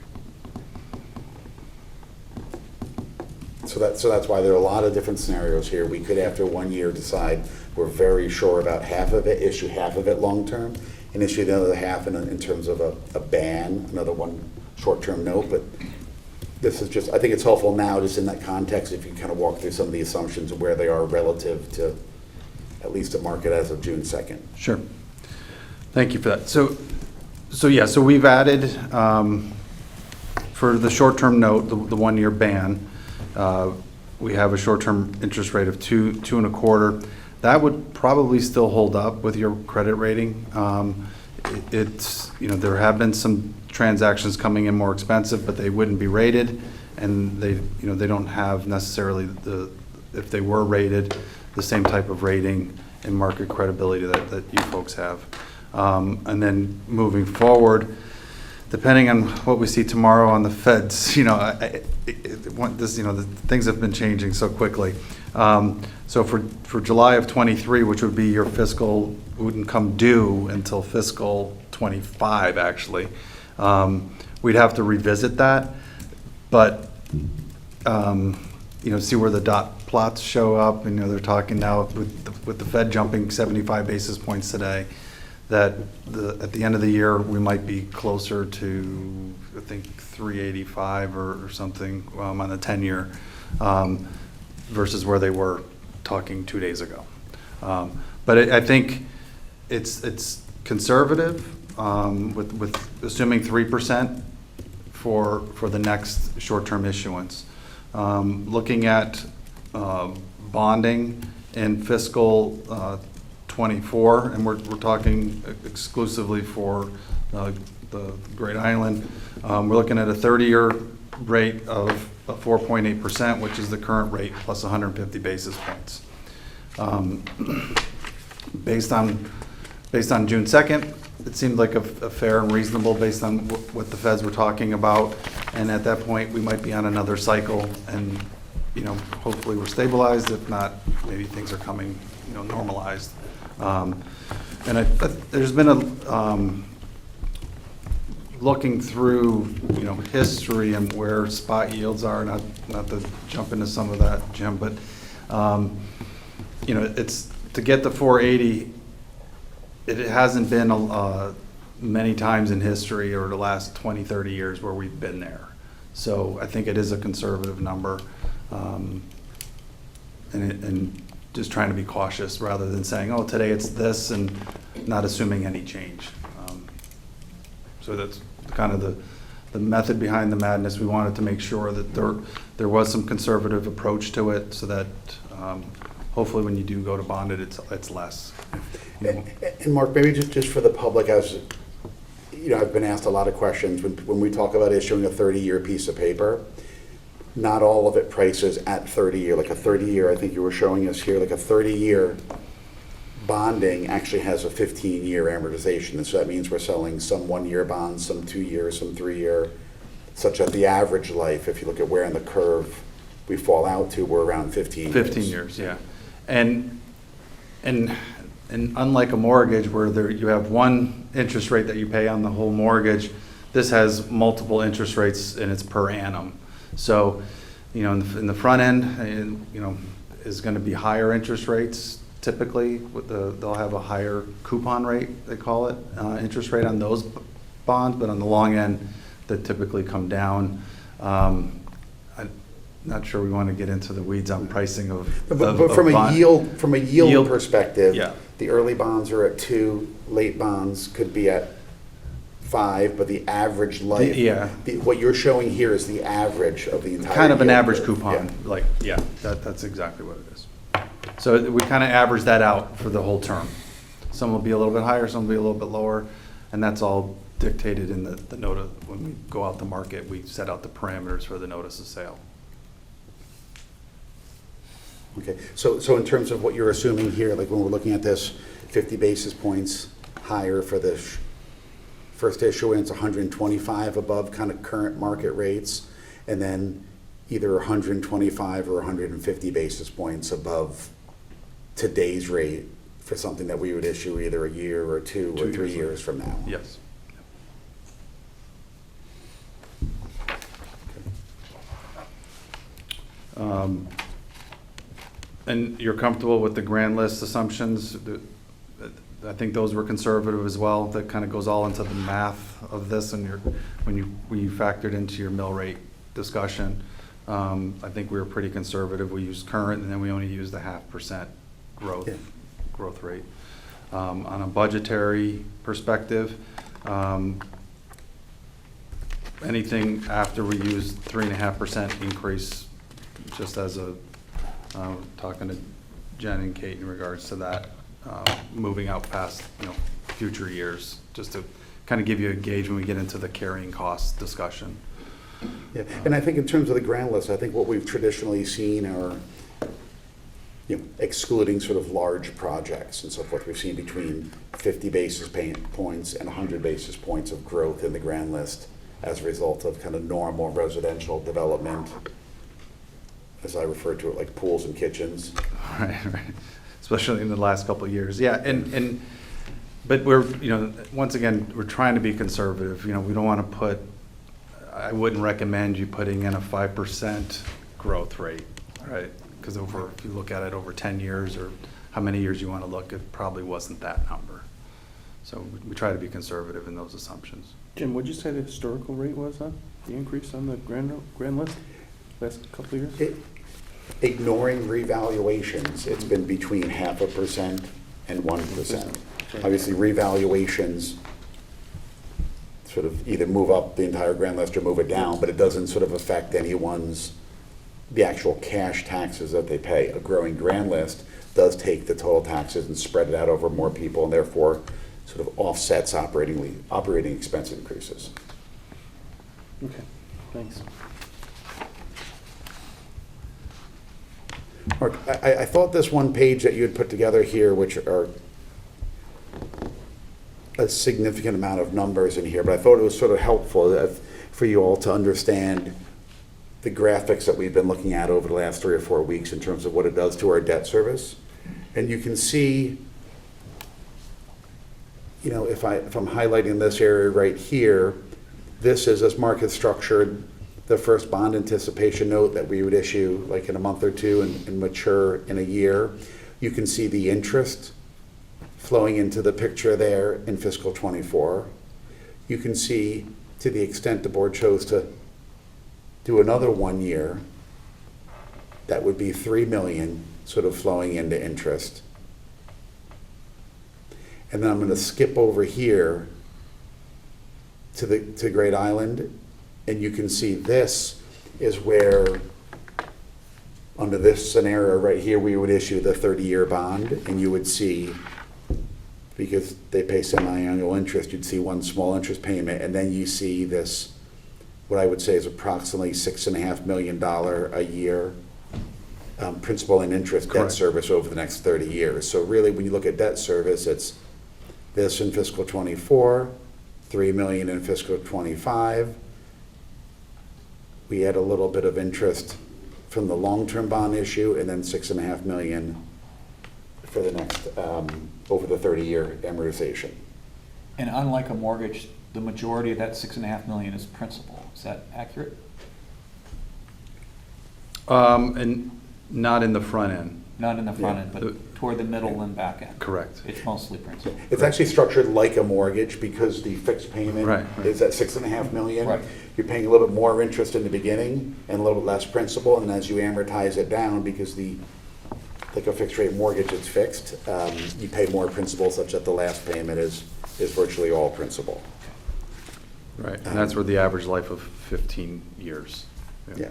So that's why there are a lot of different scenarios here. We could, after 1 year, decide we're very sure about half of it, issue half of it long-term, and issue the other half in terms of a ban, another one short-term note. But this is just, I think it's helpful now, just in that context, if you kind of walk through some of the assumptions of where they are relative to at least a market as of June 2nd. Sure. Thank you for that. So we've added, for the short-term note, the 1 year ban, we have a short-term interest rate of 2.25. That would probably still hold up with your credit rating. It's, there have been some transactions coming in more expensive, but they wouldn't be rated, and they don't have necessarily if they were rated, the same type of rating and market credibility that you folks have. And then moving forward, depending on what we see tomorrow on the Feds, the things have been changing so quickly. So for July of '23, which would be your fiscal, wouldn't come due until fiscal '25, actually. We'd have to revisit that, but see where the dot plots show up, and they're talking now with the Fed jumping 75 basis points today, that at the end of the year we might be closer to, I think, 385 or something on the 10-year versus where they were talking 2 days ago. But I think it's conservative with assuming 3% for the next short-term issuance. Looking at bonding in fiscal 24, and we're talking exclusively for the Great Island. We're looking at a 30-year rate of 4.8%, which is the current rate, plus 150 basis points. Based on June 2nd, it seemed like a fair and reasonable based on what the Feds were talking about. And at that point, we might be on another cycle, and hopefully we're stabilized. If not, maybe things are coming normalized. And there's been a looking through history and where spot yields are. Not to jump into some of that, Jim, but it's to get the 480. It hasn't been many times in history over the last 20, 30 years where we've been there. So I think it is a conservative number. And just trying to be cautious rather than saying, oh, today it's this, and not assuming any change. So that's kind of the method behind the madness. We wanted to make sure that there was some conservative approach to it, so that hopefully when you do go to bond it, it's less. You know. And Mark, maybe just for the public, as you know, I've been asked a lot of questions when we talk about issuing a 30-year piece of paper. Not all of it prices at 30-year, like a 30-year, I think you were showing us here, like a 30-year bonding actually has a 15-year amortization. And so that means we're selling some 1-year bonds, some 2-year, some 3-year, such that the average life, if you look at where in the curve we fall out to, we're around 15 years. 15 years, yeah. And unlike a mortgage where you have one interest rate that you pay on the whole mortgage, this has multiple interest rates and it's per annum. So, you know, in the front end, you know, is going to be higher interest rates typically. They'll have a higher coupon rate, they call it, interest rate on those bonds, but on the long end, they typically come down. I'm not sure we want to get into the weeds on pricing of But from a yield perspective, yeah. The early bonds are at 2, late bonds could be at 5, but the average life, Yeah. What you're showing here is the average of the entire Kind of an yield average curve. coupon, Yeah. like, yeah, that's exactly what it is. So we kind of average that out for the whole term. Some will be a little bit higher, some will be a little bit lower, and that's all dictated in the notice. When we go out to market, we set out the parameters for the notice of sale. Okay, so in terms of what you're assuming here, like when we're looking at this, 50 basis points higher for this first issuance, 125 above kind of current market rates, and then either 125 or 150 basis points above today's rate for something that we would issue either a year or 2 or 3 years from now. Yes. And you're comfortable with the grand list assumptions? I think those were conservative as well. That kind of goes all into the math of this, and when you factored into your mill rate discussion. I think we were pretty conservative. We used current, and then we only used the 0.5% growth rate. On a budgetary perspective, anything after we use 3.5% increase, just as a talking to Jen and Kate in regards to that, moving out past, you know, future years, just to kind of give you a gauge when we get into the carrying cost discussion. Yeah, and I think in terms of the grand list, I think what we've traditionally seen are, you know, excluding sort of large projects and so forth, we've seen between 50 basis points and 100 basis points of growth in the grand list as a result of kind of normal residential development, as I refer to it, like pools and kitchens. Right. Especially in the last couple of years. Yeah, but we're, you know, once again, we're trying to be conservative. You know, we don't want to I wouldn't recommend you putting in a 5% growth rate, right? Because if you look at it over 10 years or how many years you want to look, it probably wasn't that number. So we try to be conservative in those assumptions. Jim, what'd you say the historical rate was on the increase on the grand list last couple of years? Ignoring revaluations, it's been between 0.5% and 1%. Obviously, revaluations sort of either move up the entire grand list or move it down, but it doesn't sort of affect the actual cash taxes that they pay. A growing grand list does take the total taxes and spread it out over more people, and therefore sort of offsets operating expense increases. Okay, thanks. Mark, I thought this one page that you had put together here, which are a significant amount of numbers in here, but I thought it was sort of helpful for you all to understand the graphics that we've been looking at over the last 3 or 4 weeks in terms of what it does to our debt service. And you can see, you know, if I'm highlighting this area right here, this is, as Mark has structured, the first bond anticipation note that we would issue like in a month or two and mature in a year. You can see the interest flowing into the picture there in fiscal '24. you can see, to the extent the board chose to do another 1 year, that would be 3 million sort of flowing into interest. And then I'm going to skip over here to Great Island, and you can see this is where, under this scenario right here, we would issue the 30-year bond, and you would see, because they pay semi-annual interest, you'd see one small interest payment, and then you see this, what I would say is approximately $6.5 million a year principal and interest debt Correct. service over the next 30 years. So really, when you look at debt service, it's this in fiscal '24, $3 million in fiscal '25. We had a little bit of interest from the long-term bond issue, and then $6.5 million for the next, over the 30-year amortization. And unlike a mortgage, the majority of that $6.5 million is principal. Is that accurate? And not in the front end, Not in the front Yeah. end, but toward the middle and back end. correct. It's mostly principal. It's actually structured like a mortgage because the fixed payment Right, right. is at $6.5 million. Right. You're paying a little bit more interest in the beginning and a little bit less principal, and as you amortize it down, because like a fixed rate mortgage, it's fixed, you pay more principal such that the last payment is virtually all principal. Right, and that's where the average life of 15 years. Yeah.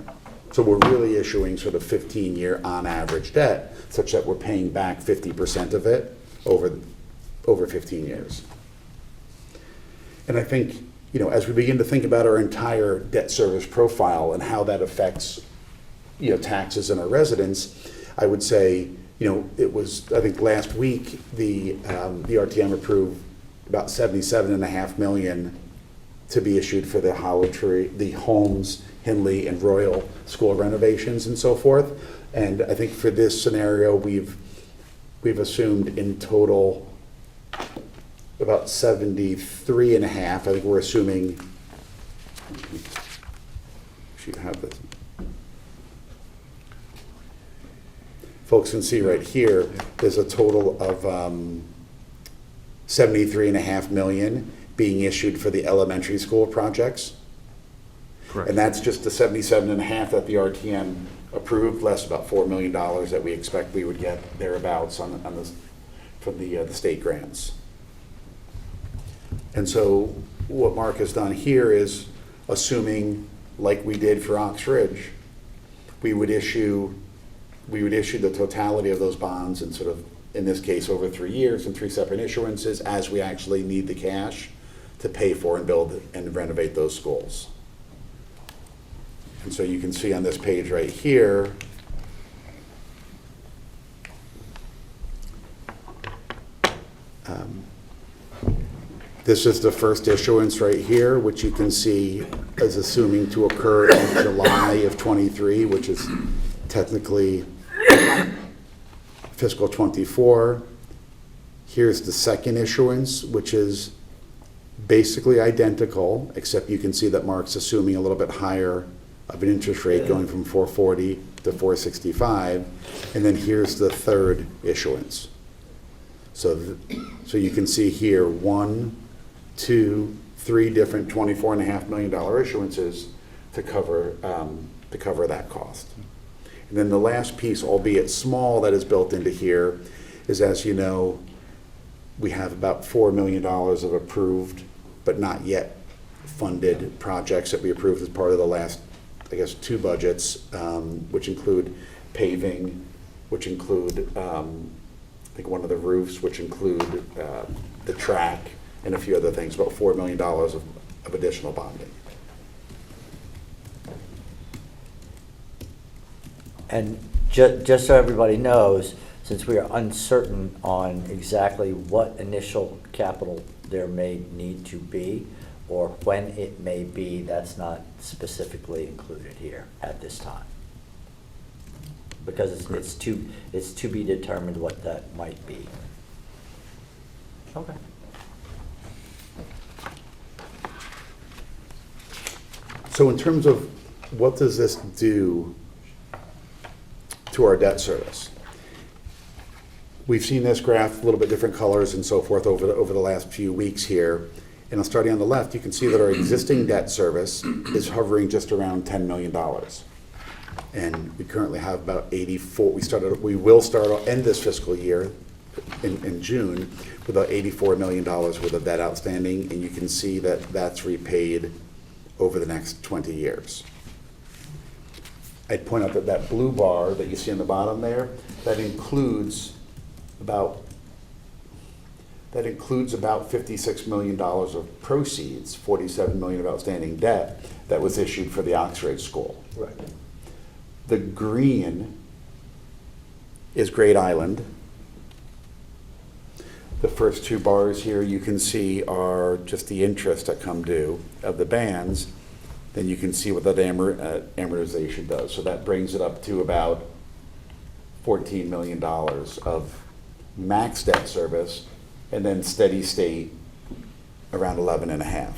So we're really issuing sort of 15-year on average debt, such that we're paying back 50% of it over 15 years. And I think, as we begin to think about our entire debt service profile and how that affects, taxes in our residents, I would say, it was, I think last week, the RTM approved about $77.5 million to be issued for the Hollow Tree, the Holmes, Hindley, and Royal school renovations and so forth. And I think for this scenario, we've assumed in total about 73.5. I think we're assuming, should have this. Folks can see right here, there's a total of $73.5 million being issued for the elementary school projects. Correct. And that's just the 77.5 that the RTM approved, less about $4 million that we expect we would get thereabouts from the state grants. And so what Mark has done here is, assuming, like we did for Ox Ridge, we would issue the totality of those bonds and sort of, in this case, over 3 years and 3 separate issuances as we actually need the cash to pay for and build and renovate those schools. And so you can see on this page right here, this is the first issuance right here, which you can see is assuming to occur in July of '23, which is technically fiscal '24. Here's the second issuance, which is basically identical, except you can see that Mark's assuming a little bit higher of an interest rate, going from 440 to 465. And then here's the third issuance. So you can see here 1, 2, 3 different $24.5 million issuances to cover that cost. And then the last piece, albeit small, that is built into here is, as you know, we have about $4 million of approved but not yet funded projects that we approved as part of the last, I guess, 2 budgets, which include paving, which include, I think, one of the roofs, which include the track and a few other things, about $4 million of additional bonding. And just so everybody knows, since we are uncertain on exactly what initial capital there may need to be, or when it may be, that's not specifically included here at this time. Because it's to be determined what that might be. Okay. So in terms of what does this do to our debt service? We've seen this graph, a little bit different colors and so forth over the last few weeks here. And starting on the left, you can see that our existing debt service is hovering just around $10 million. And we currently have about 84, we will end this fiscal year in June with about $84 million worth of debt outstanding, and you can see that that's repaid over the next 20 years. I'd point out that that blue bar that you see on the bottom there, that includes about $56 million of proceeds, $47 million of outstanding debt that was issued for the Oxford School. Right. The green is Great Island. The first two bars here you can see are just the interest that come due of the bands. Then you can see what that amortization does. So that brings it up to about $14 million of max debt service, and then steady state around 11.5.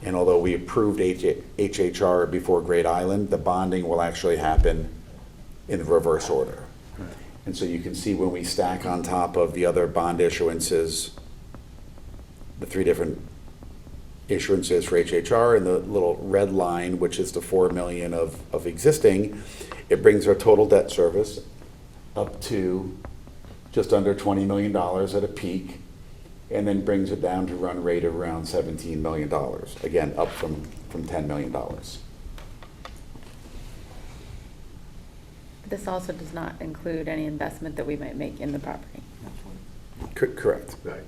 And although we approved HHR before Great Island, the bonding will actually happen in the reverse order. And so you can see when we stack on top of the other bond issuances, the three different issuances for HHR and the little red line, which is the $4 million of existing, it brings our total debt service up to just under $20 million at a peak, and then brings it down to run rate of around $17 million, again, up from $10 million. This also does not include any investment that we might make in the property. Correct. Right.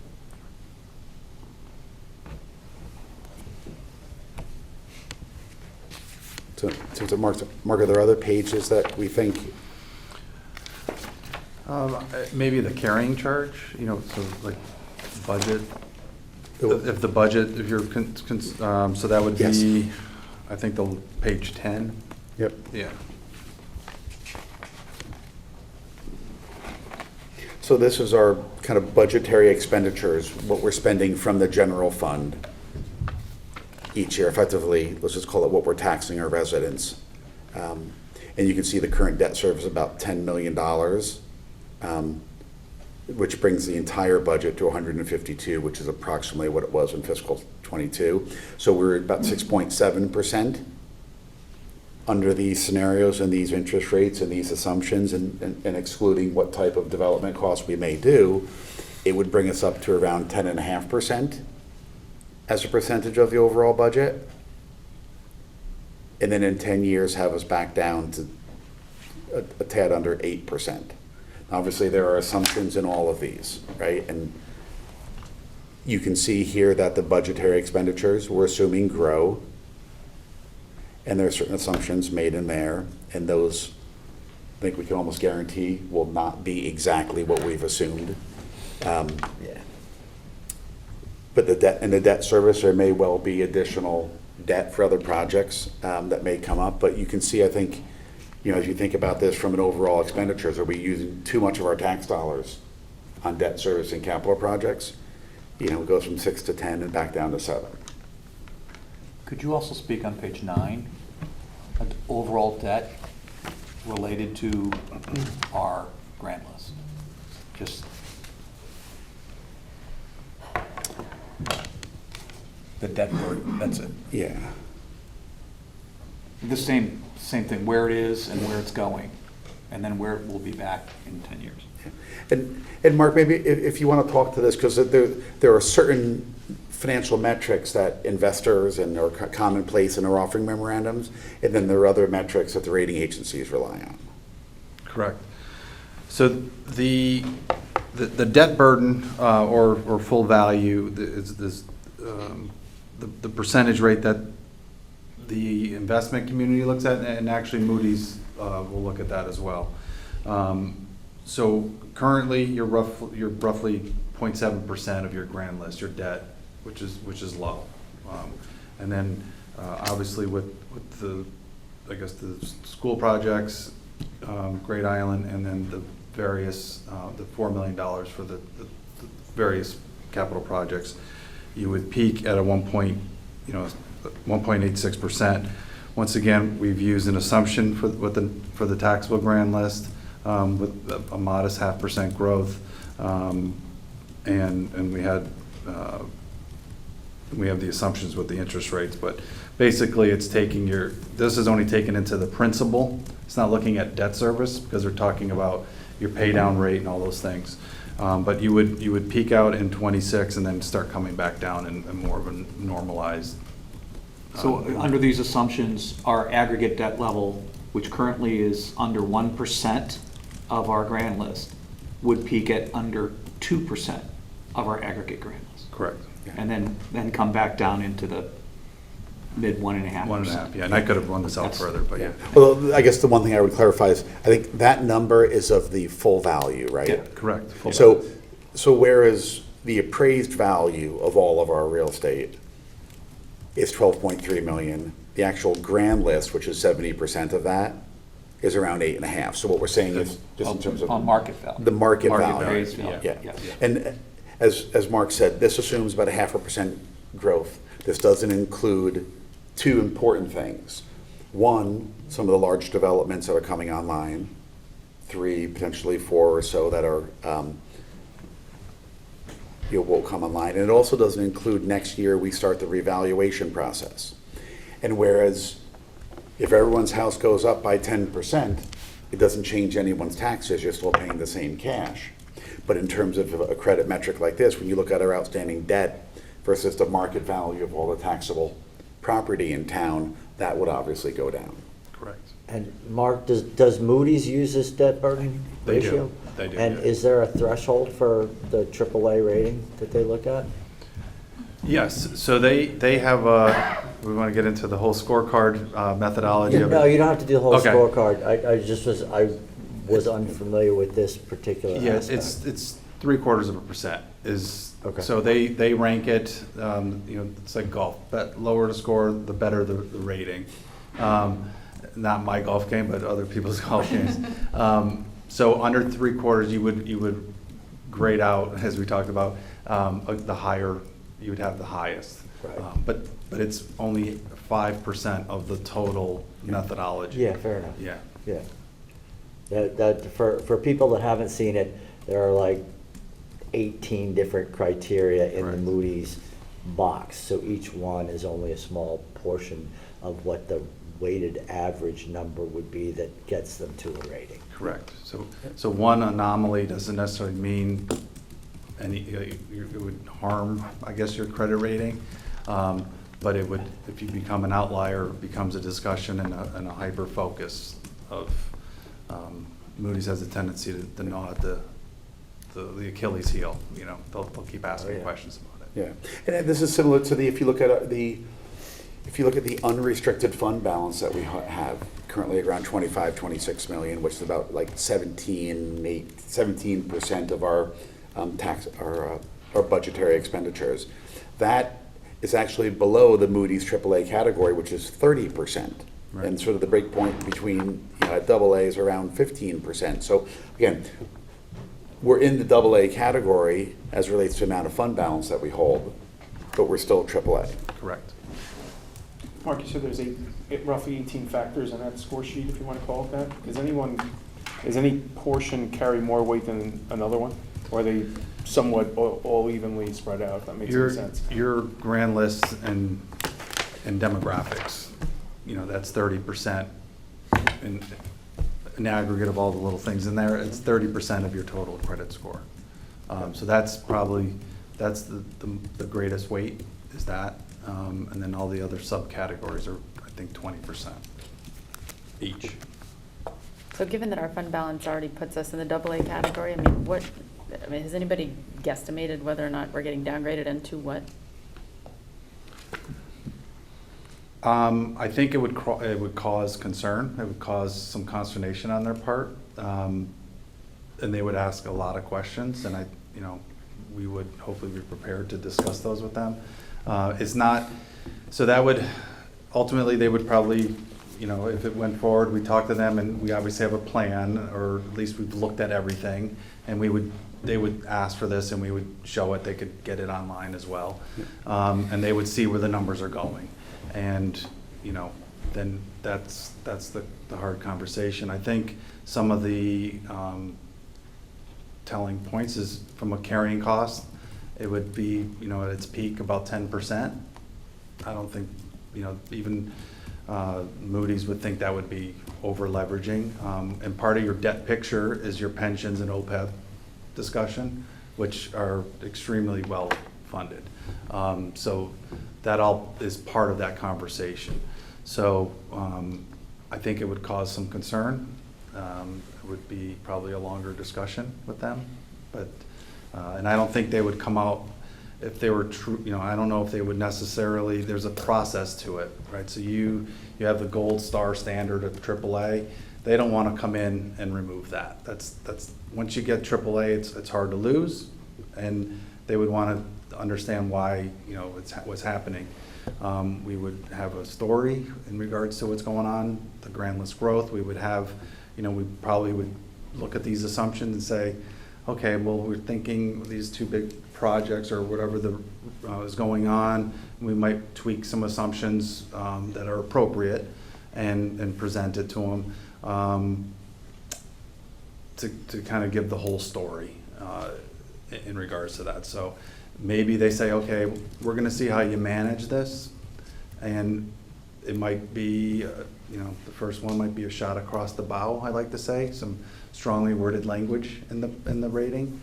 So Mark, are there other pages that we think? Maybe the carrying charge, so like budget, if the budget, if you're, so that would Yes. be, I think, the page 10. Yep. Yeah. So this is our kind of budgetary expenditures, what we're spending from the general fund each year, effectively, let's just call it what we're taxing our residents. And you can see the current debt service about $10 million, which brings the entire budget to 152, which is approximately what it was in fiscal '22. So we're at about 6.7% under these scenarios and these interest rates and these assumptions, and excluding what type of development costs we may do, it would bring us up to around 10.5% as a percentage of the overall budget. And then in 10 years have us back down to a tad under 8%. Obviously, there are assumptions in all of these, right? And you can see here that the budgetary expenditures we're assuming grow, and there are certain assumptions made in there, and those, I think we can almost guarantee, will not be exactly what we've assumed. Yeah. But the debt service, there may well be additional debt for other projects that may come up, but you can see, I think, as you think about this from an overall expenditures, are we using too much of our tax dollars on debt service and capital projects? It goes from 6 to 10 and back down to 7. Could you also speak on page 9, at overall debt related to our grant list? Just the debt burden, that's it. Yeah. The same thing, where it is and where it's going, and then where it will be back in 10 years. And Mark, maybe if you want to talk to this, because there are certain financial metrics that investors and are commonplace in our offering memorandums, and then there are other metrics that the rating agencies rely on. Correct. So the debt burden or full value is this, the percentage rate that the investment community looks at, and actually Moody's will look at that as well. So currently you're roughly 0.7% of your grand list, your debt, which is low. And then obviously with the school projects, Great Island, and then the various the $4 million for the various capital projects, you would peak at a 1.86%. Once again, we've used an assumption for the taxable grand list with a modest 0.5% growth. and we had, we have the assumptions with the interest rates, but basically it's taking this is only taken into the principal. It's not looking at debt service because they're talking about your pay down rate and all those things. But you would peak out in '26 and then start coming back down in more of a normalized. So under these assumptions, our aggregate debt level, which currently is under 1% of our grand list, would peak at under 2% of our aggregate grand list. Correct. And then come back down into the mid 1.5%. 1.5, yeah, and I could have run this out That's- further, but yeah. Well, I guess the one thing I would clarify is, I think that number is of the full value, right? Yeah. Correct. Full So whereas the appraised value of all of our real estate is 12.3 million, the actual grand list, which is 70% of that, is around 8.5. So what we're saying is, just in terms of. On market value. The market Market value. Appraised value, Yeah. yeah. And as Mark said, this assumes about 0.5% growth. This doesn't include two important things. One, some of the large developments that are coming online. 3, potentially 4 or so that are, will come online. And it also doesn't include next year, we start the revaluation process. And whereas if everyone's house goes up by 10%, it doesn't change anyone's taxes, you're still paying the same cash. But in terms of a credit metric like this, when you look at our outstanding debt versus the market value of all the taxable property in town, that would obviously go down. Correct. And Mark, does Moody's use this debt burden They do. ratio? They do, And yeah. is there a threshold for the AAA rating that they look at? Yes, so they have we want to get into the whole scorecard methodology of it. No, you don't have to do the whole Okay. scorecard. I was unfamiliar with this particular Yeah, aspect. it's 0.75% is, Okay. so they rank it, it's like golf, lower the score, the better the rating. Not my golf game, but other people's golf games. So under 0.75, you would grade out, as we talked about, the higher, you would have the highest. Right. But it's only 5% of the total methodology. Yeah, fair enough. Yeah. Yeah. For people that haven't seen it, there are like 18 different criteria in the Correct. Moody's box. So each one is only a small portion of what the weighted average number would be that gets them to a rating. Correct. So one anomaly doesn't necessarily mean it would harm, I guess, your credit rating. But it would, if you become an outlier, it becomes a discussion and a hyper focus of, Moody's has a tendency to gnaw at the Achilles heel, they'll keep asking yeah. questions about it. Yeah, and this is similar to if you look at the unrestricted fund balance that we have currently at around 26 million, which is about like 17% of our our budgetary expenditures. That is actually below the Moody's AAA category, which is 30%. Right. And sort of the break point between AA is around 15%. So again, we're in the AA category as it relates to the amount of fund balance that we hold, but we're still AAA. Correct. Mark, you said there's roughly 18 factors on that score sheet, if you want to call it that. Does any portion carry more weight than another one? Or are they somewhat all evenly spread out, if that makes any sense? Your grand list and demographics, that's 30% in aggregate of all the little things in there. It's 30% of your total credit score. So that's probably, the greatest weight is that. And then all the other subcategories are, I think, 20% each. So given that our fund balance already puts us in the AA category, has anybody guesstimated whether or not we're getting downgraded and to what? I think it would cause concern. It would cause some consternation on their part, and they would ask a lot of questions. And we would hopefully be prepared to discuss those with them. It's not, so that would ultimately they would probably, if it went forward, we talk to them, and we obviously have a plan, or at least we've looked at everything, and they would ask for this, and we would show it. They could get it online as well, and they would see where the numbers are going. And, then that's the hard conversation. I think some of the telling points is from a carrying cost, it would be, you know, at its peak about 10%. I don't think, you know, even Moody's would think that would be over leveraging. And part of your debt picture is your pensions and OPEB discussion, which are extremely well funded. So that all is part of that conversation. So I think it would cause some concern. It would be probably a longer discussion with them, but and I don't think they would come out if they were true. You know, I don't know if they would necessarily. There's a process to it, right? So you have the gold star standard of AAA. They don't want to come in and remove that. That's once you get AAA, it's hard to lose, and they would want to understand why, you know, what's happening. We would have a story in regards to what's going on, the grand list growth. We would have, you know, we probably would look at these assumptions and say, okay, well, we're thinking these two big projects or whatever is going on. We might tweak some assumptions that are appropriate and present it to them to kind of give the whole story in regards to that. So maybe they say, okay, we're going to see how you manage this, and it might be, you know, the first one might be a shot across the bow. I like to say some strongly worded language in the rating.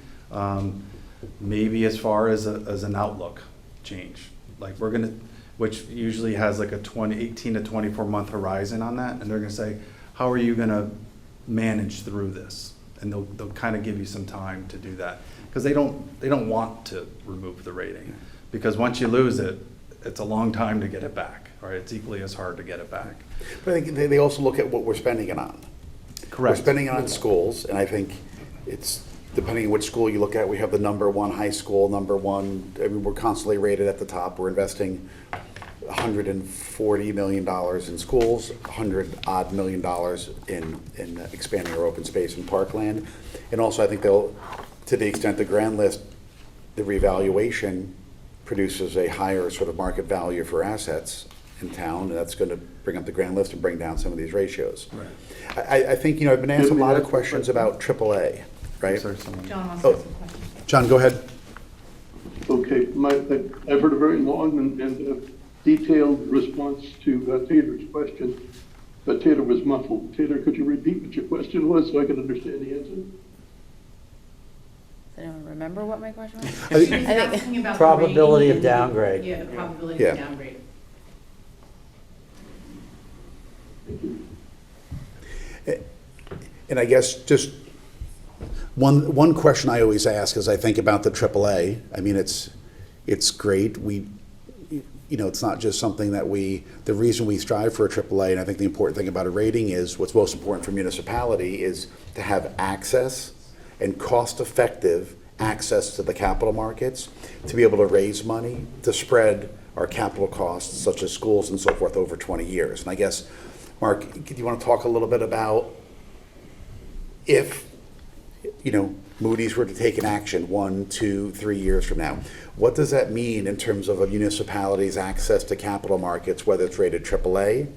Maybe as far as an outlook change, like we're going to, which usually has like a 18 to 24 month horizon on that, and they're going to say, how are you going to manage through this? And they'll kind of give you some time to do that, because they don't want to remove the rating, because once you lose it, it's a long time to get it back, right? It's equally as hard to get it back. But I think they also look at what we're spending it on. Correct. We're spending it on schools, and I think it's, depending on which school you look at, we have the #1 high school, #1, I mean, we're constantly rated at the top. We're investing $140 million in schools, $100-odd million in expanding our open space and parkland. And also, I think they'll, to the extent the grand list, the revaluation produces a higher sort of market value for assets in town, and that's going to bring up the grand list and bring down some of these ratios. Right. I think, you know, I've been asked a lot of questions about AAA, right? Sorry, someone- John wants to Oh, ask some questions. John, go ahead. Okay, I've heard a very long and detailed response to Taylor's question, but Taylor was muffled. Taylor, could you repeat what your question was so I can understand the answer? Does anyone remember what my question was? I think- She was asking about the Probability rating of downgrade. Yeah, the probability Yeah. of downgrade. And I guess just one question I always ask as I think about the AAA, I mean, it's great. You know, it's not just something that the reason we strive for a AAA, and I think the important thing about a rating is, what's most important for municipality is to have access and cost-effective access to the capital markets, to be able to raise money, to spread our capital costs, such as schools and so forth, over 20 years. And I guess, Mark, do you want to talk a little bit about if, you know, Moody's were to take an action 1, 2, 3 years from now, what does that mean in terms of a municipality's access to capital markets, whether it's rated AAA,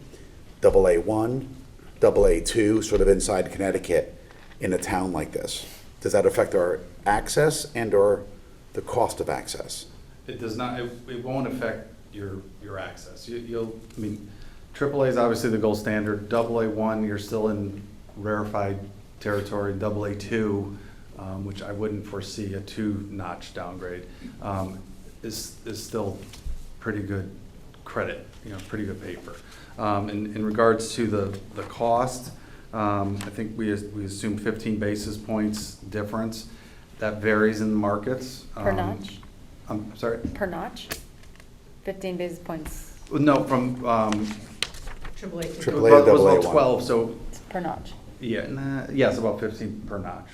AA1, AA2, sort of inside Connecticut in a town like this? Does that affect our access and or the cost of access? It does not. It won't affect your access. You'll. I mean, AAA is obviously the gold standard. AA1, you're still in rarefied territory. AA2, which I wouldn't foresee a 2-notch downgrade, is still pretty good credit. You know, pretty good paper. In regards to the cost, I think we assume 15 basis points difference. That varies in the markets. Per notch? I'm sorry? Per notch? 15 basis points No, from AAA. AAA to it was about AA1. 12, so per notch. yeah, yes, about 15 per notch.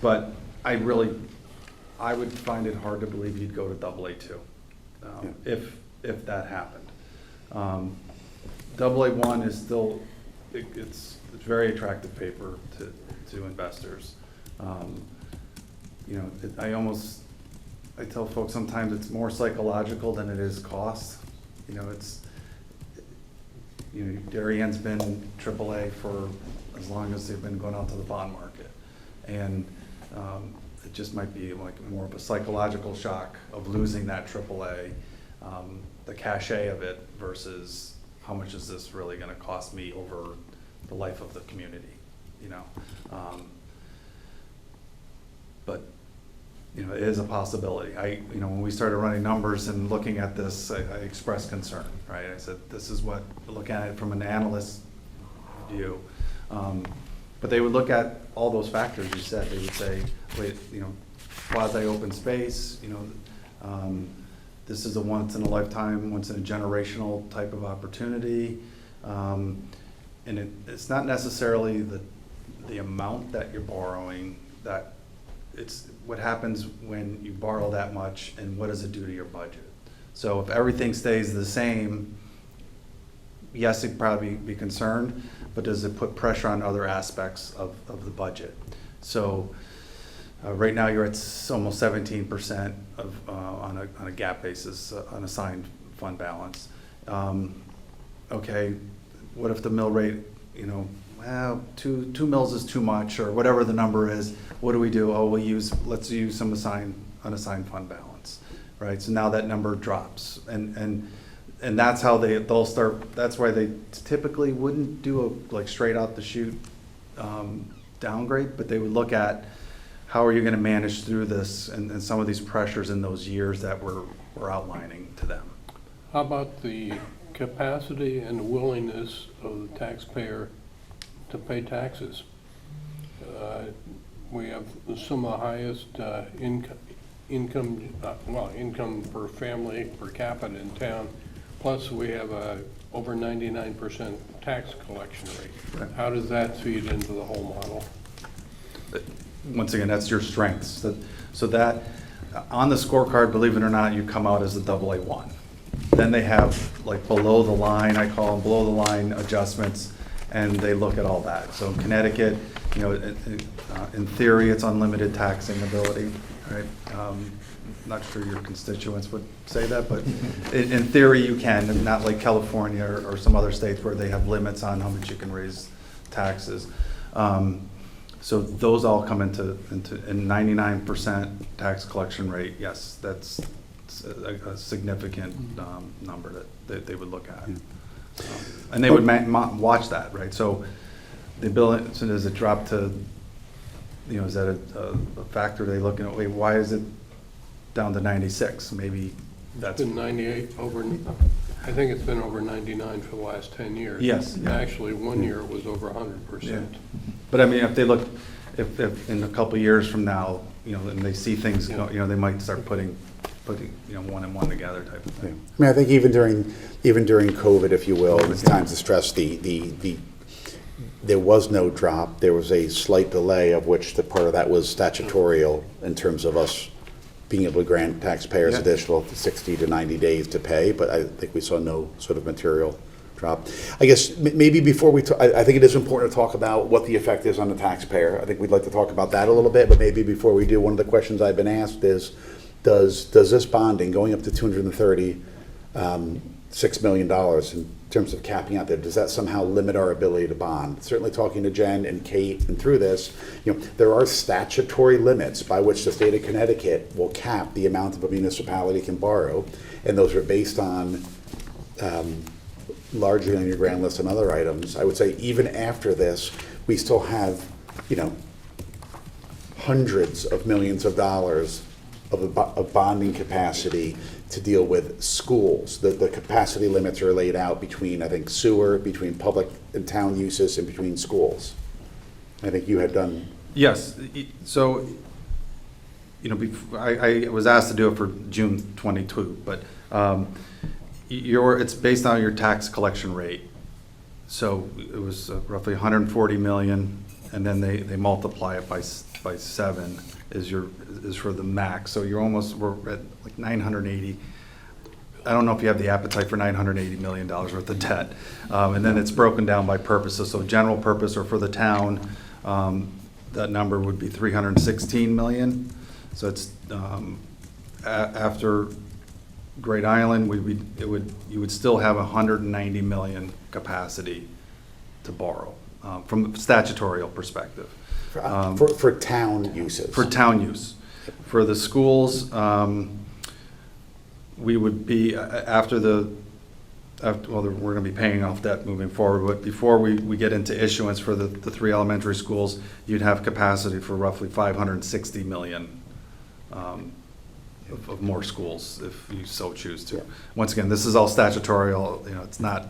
But I would find it hard to believe you'd go to AA2 if that happened. AA1 is still, it's very attractive paper to investors. You know, I tell folks sometimes it's more psychological than it is cost. You know, Darienne's been AAA for as long as they've been going out to the bond market. And It just might be like more of a psychological shock of losing that AAA, the cachet of it versus how much is this really gonna cost me over the life of the community, you know? But, you know, it is a possibility. You know, when we started running numbers and looking at this, I expressed concern, right? I said, this is what, look at it from an analyst view. But they would look at all those factors you said. They would say, wait, you know, quasi-open space, you know, this is a once in a lifetime, once in a generational type of opportunity. And it's not necessarily the amount that you're borrowing, that it's what happens when you borrow that much and what does it do to your budget. So if everything stays the same, yes, you'd probably be concerned, but does it put pressure on other aspects of the budget? So right now you're at almost 17% of on a GAAP basis, unassigned fund balance. Okay, what if the mill rate, you know, well, two mills is too much, or whatever the number is? What do? Oh, let's use some unassigned fund balance, right? So now that number drops, and that's how they'll start. That's why they typically wouldn't do a like straight out the chute downgrade, but they would look at how are you going to manage through this and some of these pressures in those years that we're outlining to them. How about the capacity and willingness of the taxpayer to pay taxes? We have some of the highest income per family per capita in town. Plus, we have a over 99% tax collection rate. Right. How does that feed into the whole model? Once again, that's your strengths. So that on the scorecard, believe it or not, you come out as a AA1. Then they have like below the line, I call them below the line adjustments, and they look at all that. So in Connecticut, you know, in theory, it's unlimited taxing ability, right? Not sure your constituents would say that, but in theory you can, and not like California or some other states where they have limits on how much you can raise taxes. So those all come into 99% tax collection rate. Yes, that's a significant number that they would look at. And they would watch that, right? So the ability, so does it drop to, you know, is that a factor they looking at? Wait, why is it down to 96? Maybe that's It's been 98 over, I think it's been over 99 for the last 10 years. Yes, yeah. Actually, one year it was over 100%. Yeah. But I mean, if they look, if in a couple of years from now, you know, and they see things, go, you know, they might start putting, you know, one and one together type of Yeah. thing. I mean, I think even during COVID, if you will, it's times to stress there was no drop. There was a slight delay, of which the part of that was statutorial in terms of us being able to grant taxpayers Yeah. additional 60 to 90 days to pay, but I think we saw no sort of material drop. I guess maybe before we talk, I think it is important to talk about what the effect is on the taxpayer. I think we'd like to talk about that a little bit, but maybe before we do, one of the questions I've been asked is, does this bonding going up to $236 million in terms of capping out there, does that somehow limit our ability to bond? Certainly talking to Jen and Kate and through this, you know, there are statutory limits by which the state of Connecticut will cap the amount of a municipality can borrow, and those are based on largely on your grand list and other items. I would say even after this, we still have, you know, hundreds of millions of dollars of bonding capacity to deal with schools. The capacity limits are laid out between, I think, sewer, between public and town uses, and between schools. I think you had done. Yes, so, you know, I was asked to do it for June 22, but it's based on your tax collection rate. So it was roughly 140 million, and then they multiply it by 7 is for the max. So we're at like 980. I don't know if you have the appetite for $980 million worth of debt. And then it's broken down by purposes. So general purpose, or for the town, that number would be 316 million. So it's after Great Island, you would still have 190 million capacity to borrow. from a statutorial perspective. For town uses. For town use. For the schools, we would be, well, we're going to be paying off debt moving forward, but before we get into issuance for the 3 elementary schools, you'd have capacity for roughly 560 million of more schools if you so choose to. Yeah. Once again, this is all statutorial, it's not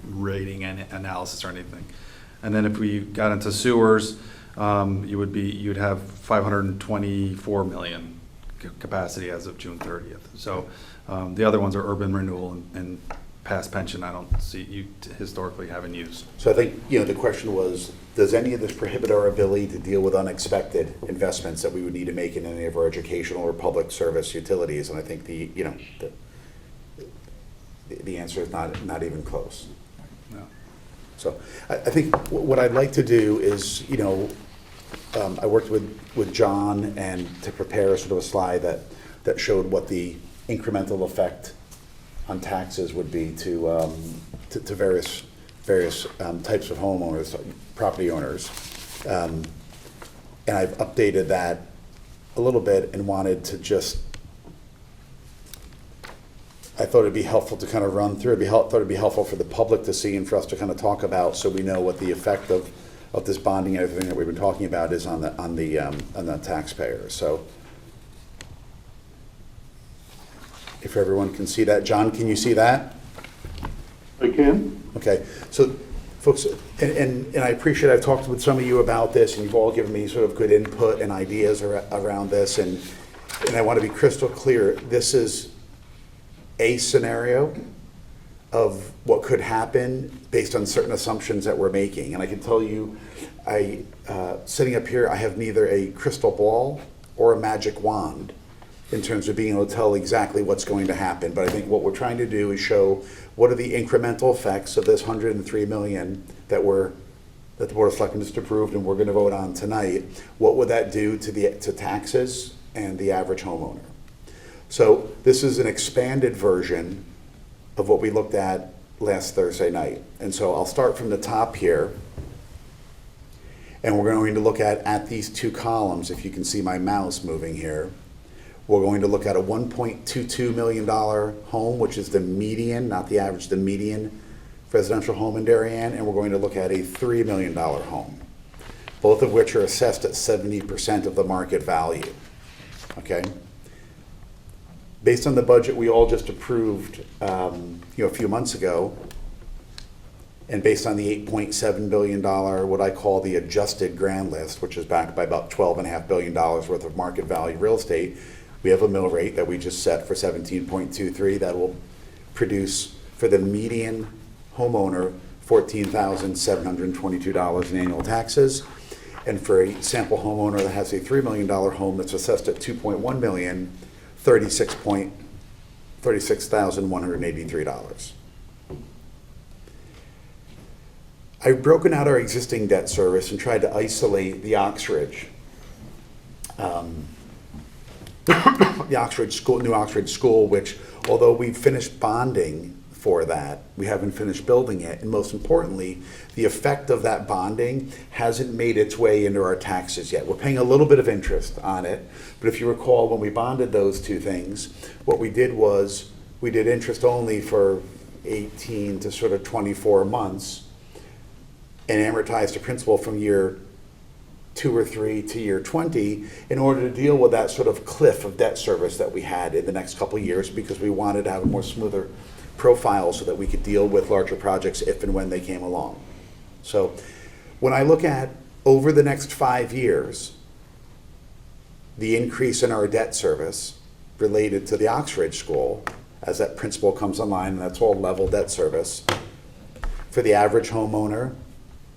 rating and analysis or anything. And then if we got into sewers, you'd have 524 million capacity as of June 30th. So the other ones are urban renewal and past pension. I don't see you historically having used. So I think, the question was, does any of this prohibit our ability to deal with unexpected investments that we would need to make in any of our educational or public service utilities? And I think the answer is not even close. No. So I think what I'd like to do is, I worked with John and to prepare sort of a slide that showed what the incremental effect on taxes would be to various types of homeowners, property owners. And I've updated that a little bit and wanted to I thought it'd be helpful to kind of run through. Thought it'd be helpful for the public to see and for us to kind of talk about, so we know what the effect of this bonding and everything that we've been talking about is on the taxpayer. So if everyone can see that. John, can you see that? I can. Okay, so folks, and I appreciate, I've talked with some of you about this, and you've all given me sort of good input and ideas around this, and I want to be crystal clear. This is a scenario of what could happen based on certain assumptions that we're making. And I can tell you, sitting up here, I have neither a crystal ball or a magic wand in terms of being able to tell exactly what's going to happen. But I think what we're trying to do is show what are the incremental effects of this $103 million that the Board of Selectmen just approved and we're going to vote on tonight. What would that do to taxes and the average homeowner? So this is an expanded version of what we looked at last Thursday night. And so I'll start from the top here. And we're going to look at these two columns, if you can see my mouse moving here. We're going to look at a $1.22 million home, which is the median, not the average, the median residential home in Darien. And we're going to look at a $3 million home, both of which are assessed at 70% of the market value, okay? Based on the budget we all just approved a few months ago, and based on the $8.7 billion, what I call the adjusted grand list, which is backed by about $12.5 billion worth of market value real estate, we have a mill rate that we just set for 17.23 that will produce for the median homeowner $14,722 in annual taxes. And for a sample homeowner that has a $3 million home that's assessed at $2.1 million, $36,183. I've broken out our existing debt service and tried to isolate the Oxford School, New Oxford School, which although we've finished bonding for that, we haven't finished building it. And most importantly, the effect of that bonding hasn't made its way into our taxes yet. We're paying a little bit of interest on it, but if you recall, when we bonded those two things, what we did was we did interest only for 18 to sort of 24 months and amortized the principal from year 2 or 3 to year 20 in order to deal with that sort of cliff of debt service that we had in the next couple of years, because we wanted to have a more smoother profile so that we could deal with larger projects if and when they came along. So when I look at over the next 5 years, the increase in our debt service related to the Oxford School, as that principal comes online, and that's all level debt service, for the average homeowner,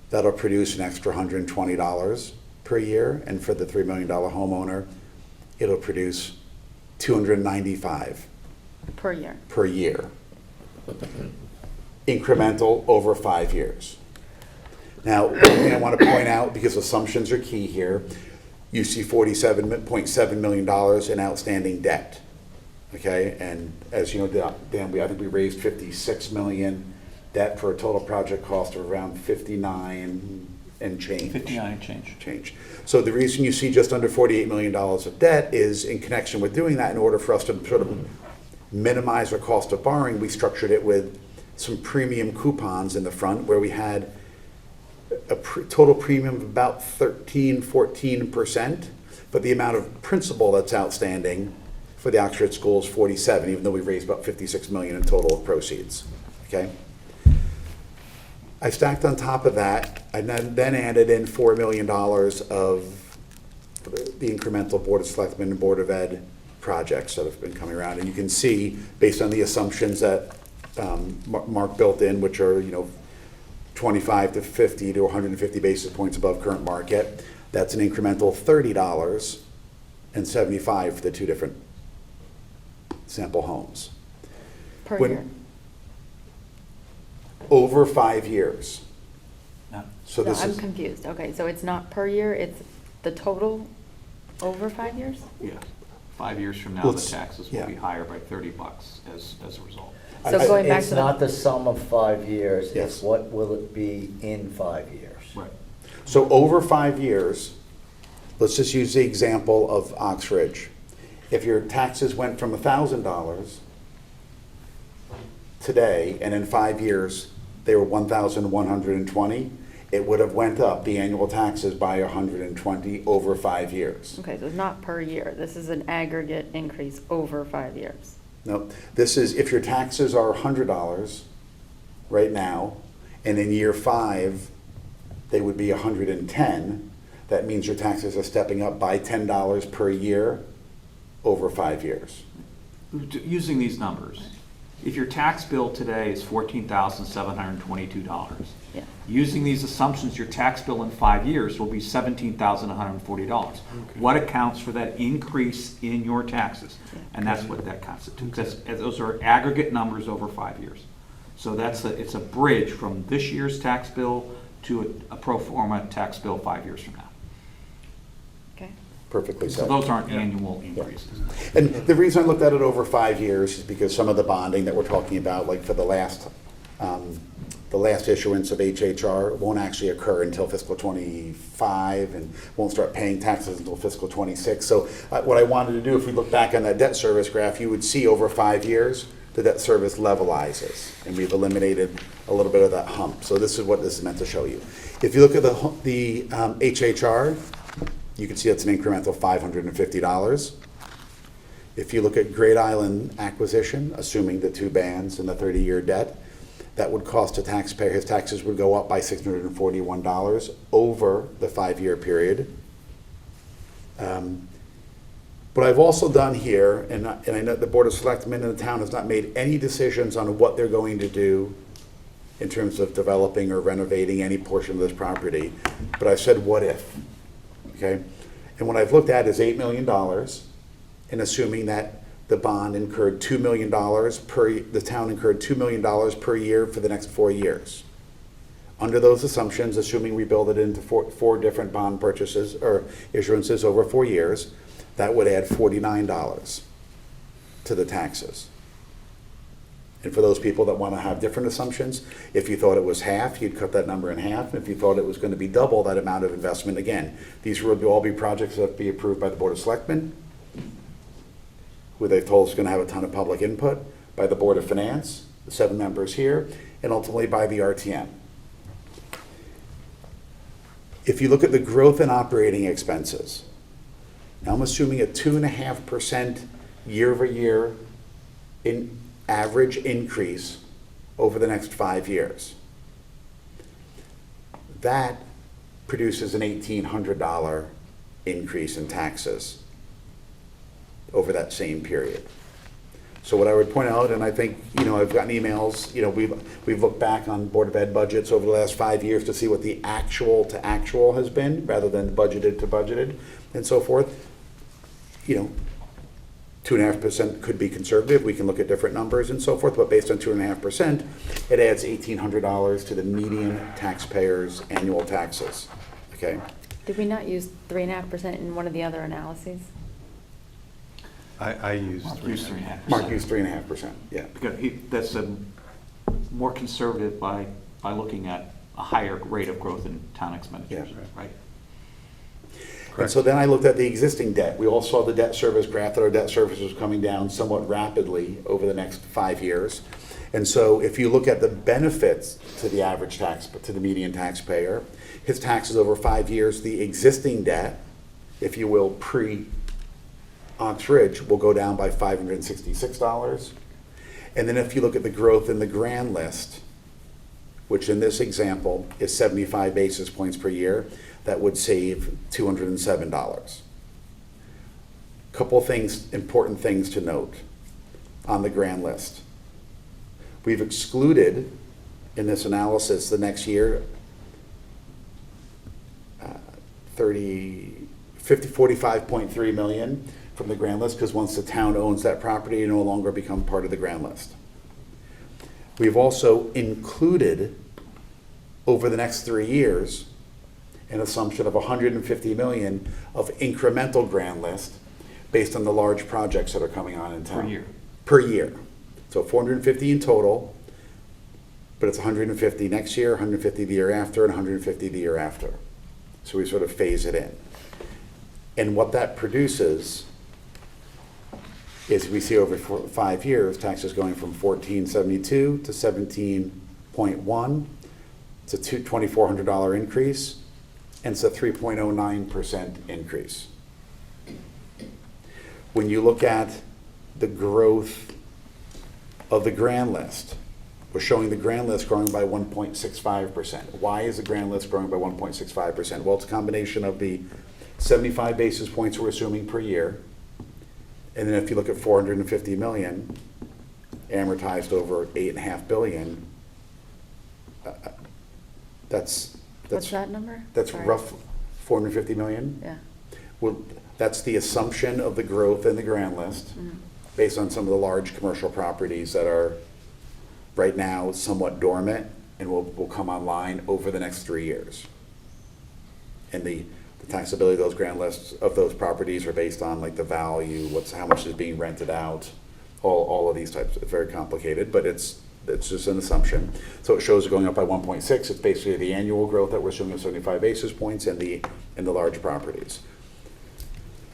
that'll produce an extra $120 per year, and for the $3 million homeowner, it'll produce $295 Per year. per year. Incremental over 5 years. Now, one thing I want to point out, because assumptions are key here, you see $47.7 million in outstanding debt. Okay, and as you know, Dan, I think we raised $56 million debt for a total project cost of around 59 and change. 59 and change. So the reason you see just under $48 million of debt is in connection with doing that. In order for us to sort of minimize our cost of borrowing, we structured it with some premium coupons in the front where we had a total premium of about 13–14%, but the amount of principal that's outstanding for the Oxford School is 47, even though we've raised about 56 million in total proceeds, okay? I stacked on top of that, and then added in $4 million of the incremental Board of Selectmen and Board of Ed projects that have been coming around. And you can see, based on the assumptions that Mark built in, which are, 25 to 50 to 150 basis points above current market, that's an incremental $30.75 for the two different sample homes. Per When- year. Over 5 years. No. So No, this I'm is, confused. Okay, so it's not per year, it's the total over 5 years? Yeah. 5 years from now, the Let's- taxes yeah. will be higher by $30 as a result. So going back It's to not the, the sum of 5 years, Yes. it's what will it be in 5 years. Right. so over 5 years, let's just use the example of Oxford. If your taxes went from $1,000 today, and in 5 years, they were 1,120, it would have went up the annual taxes by 120 over 5 years. okay, so it's not per year. This is an aggregate increase over 5 years. No, this is, if your taxes are $100 right now, and in year 5, they would be 110, that means your taxes are stepping up by $10 per year over 5 years. Using these numbers, if your tax bill today is $14,722, Yeah. using these assumptions, your tax bill in 5 years will be $17,140. What accounts for that increase in your taxes? And that's what that constitutes. Those are aggregate numbers over 5 years. So it's a bridge from this year's tax bill to a pro forma tax bill 5 years from now. Okay. Perfectly So said. those aren't annual increases. And the reason I looked at it over 5 years is because some of the bonding that we're talking about, like for the last issuance of HHR, won't actually occur until fiscal '25 and won't start paying taxes until fiscal '26. So what I wanted to do, if we look back on that debt service graph, you would see over 5 years, the debt service levelizes, and we've eliminated a little bit of that hump. So this is what this is meant to show you. If you look at the HHR, you can see it's an incremental $550. If you look at Great Island acquisition, assuming the 2 bands and the 30-year debt, that would cost a taxpayer, his taxes would go up by $641 over the 5-year period. What I've also done here, and I know the Board of Selectmen in the town has not made any decisions on what they're going to do in terms of developing or renovating any portion of this property, but I've said, what if? Okay? And what I've looked at is $8 million, and assuming that the bond incurred $2 million the town incurred $2 million per year for the next 4 years. Under those assumptions, assuming we build it into four different bond purchases or issuances over 4 years, that would add $49 to the taxes. And for those people that want to have different assumptions, if you thought it was half, you'd cut that number in half. And if you thought it was going to be double that amount of investment, again, these would all be projects that be approved by the Board of Selectmen, who they've told is going to have a ton of public input, by the Board of Finance, the 7 members here, and ultimately by the RTM. If you look at the growth in operating expenses, now I'm assuming a 2.5% year-over-year in average increase over the next 5 years. That produces an $1,800 increase in taxes over that same period. So what I would point out, and I think, I've gotten emails, we've looked back on Board of Ed budgets over the last 5 years to see what the actual to actual has been, rather than budgeted to budgeted, and so forth. 2.5% could be conservative. We can look at different numbers and so forth, but based on 2.5%, it adds $1,800 to the median taxpayer's annual taxes, okay? Did we not use 3.5% in one of the other analyses? I used Mark used 3.5%. Mark used 3.5%, yeah. Because more conservative by looking at a higher rate of growth in town expenditures, Yeah. right? And so then I looked at the existing debt. We all saw the debt service graph, that our debt service was coming down somewhat rapidly over the next 5 years. And so if you look at the benefits to the average to the median taxpayer, his taxes over 5 years, the existing debt, if you will, pre-Ox Ridge, will go down by $566. And then if you look at the growth in the grand list, which in this example is 75 basis points per year, that would save $207. Couple things, important things to note on the grand list. We've excluded in this analysis the next year 45.3 million from the grand list, because once the town owns that property, it no longer become part of the grand list. We've also included over the next 3 years an assumption of 150 million of incremental grand list based on the large projects that are coming on in town. Per year. Per year. So 450 in total, but it's 150 next year, 150 the year after, and 150 the year after. So we sort of phase it in. And what that produces is we see over 5 years, taxes going from 1472 to 17.1. It's a $2,400 increase, and it's a 3.09% increase. When you look at the growth of the grand list, we're showing the grand list growing by 1.65%. Why is the grand list growing by 1.65%? Well, it's a combination of the 75 basis points we're assuming per year, and then if you look at 450 million amortized over 8.5 billion, What's that number? That's Sorry. rough 450 million. Yeah. Well, that's the assumption of the growth in the grand list based on some of the large commercial properties that are right now somewhat dormant and will come online over the next 3 years. And the taxability of those grand lists of those properties are based on like the value, how much is being rented out, all of these types. It's very complicated, but it's just an assumption. So it shows it going up by 1.6. It's basically the annual growth that we're assuming of 75 basis points in the large properties.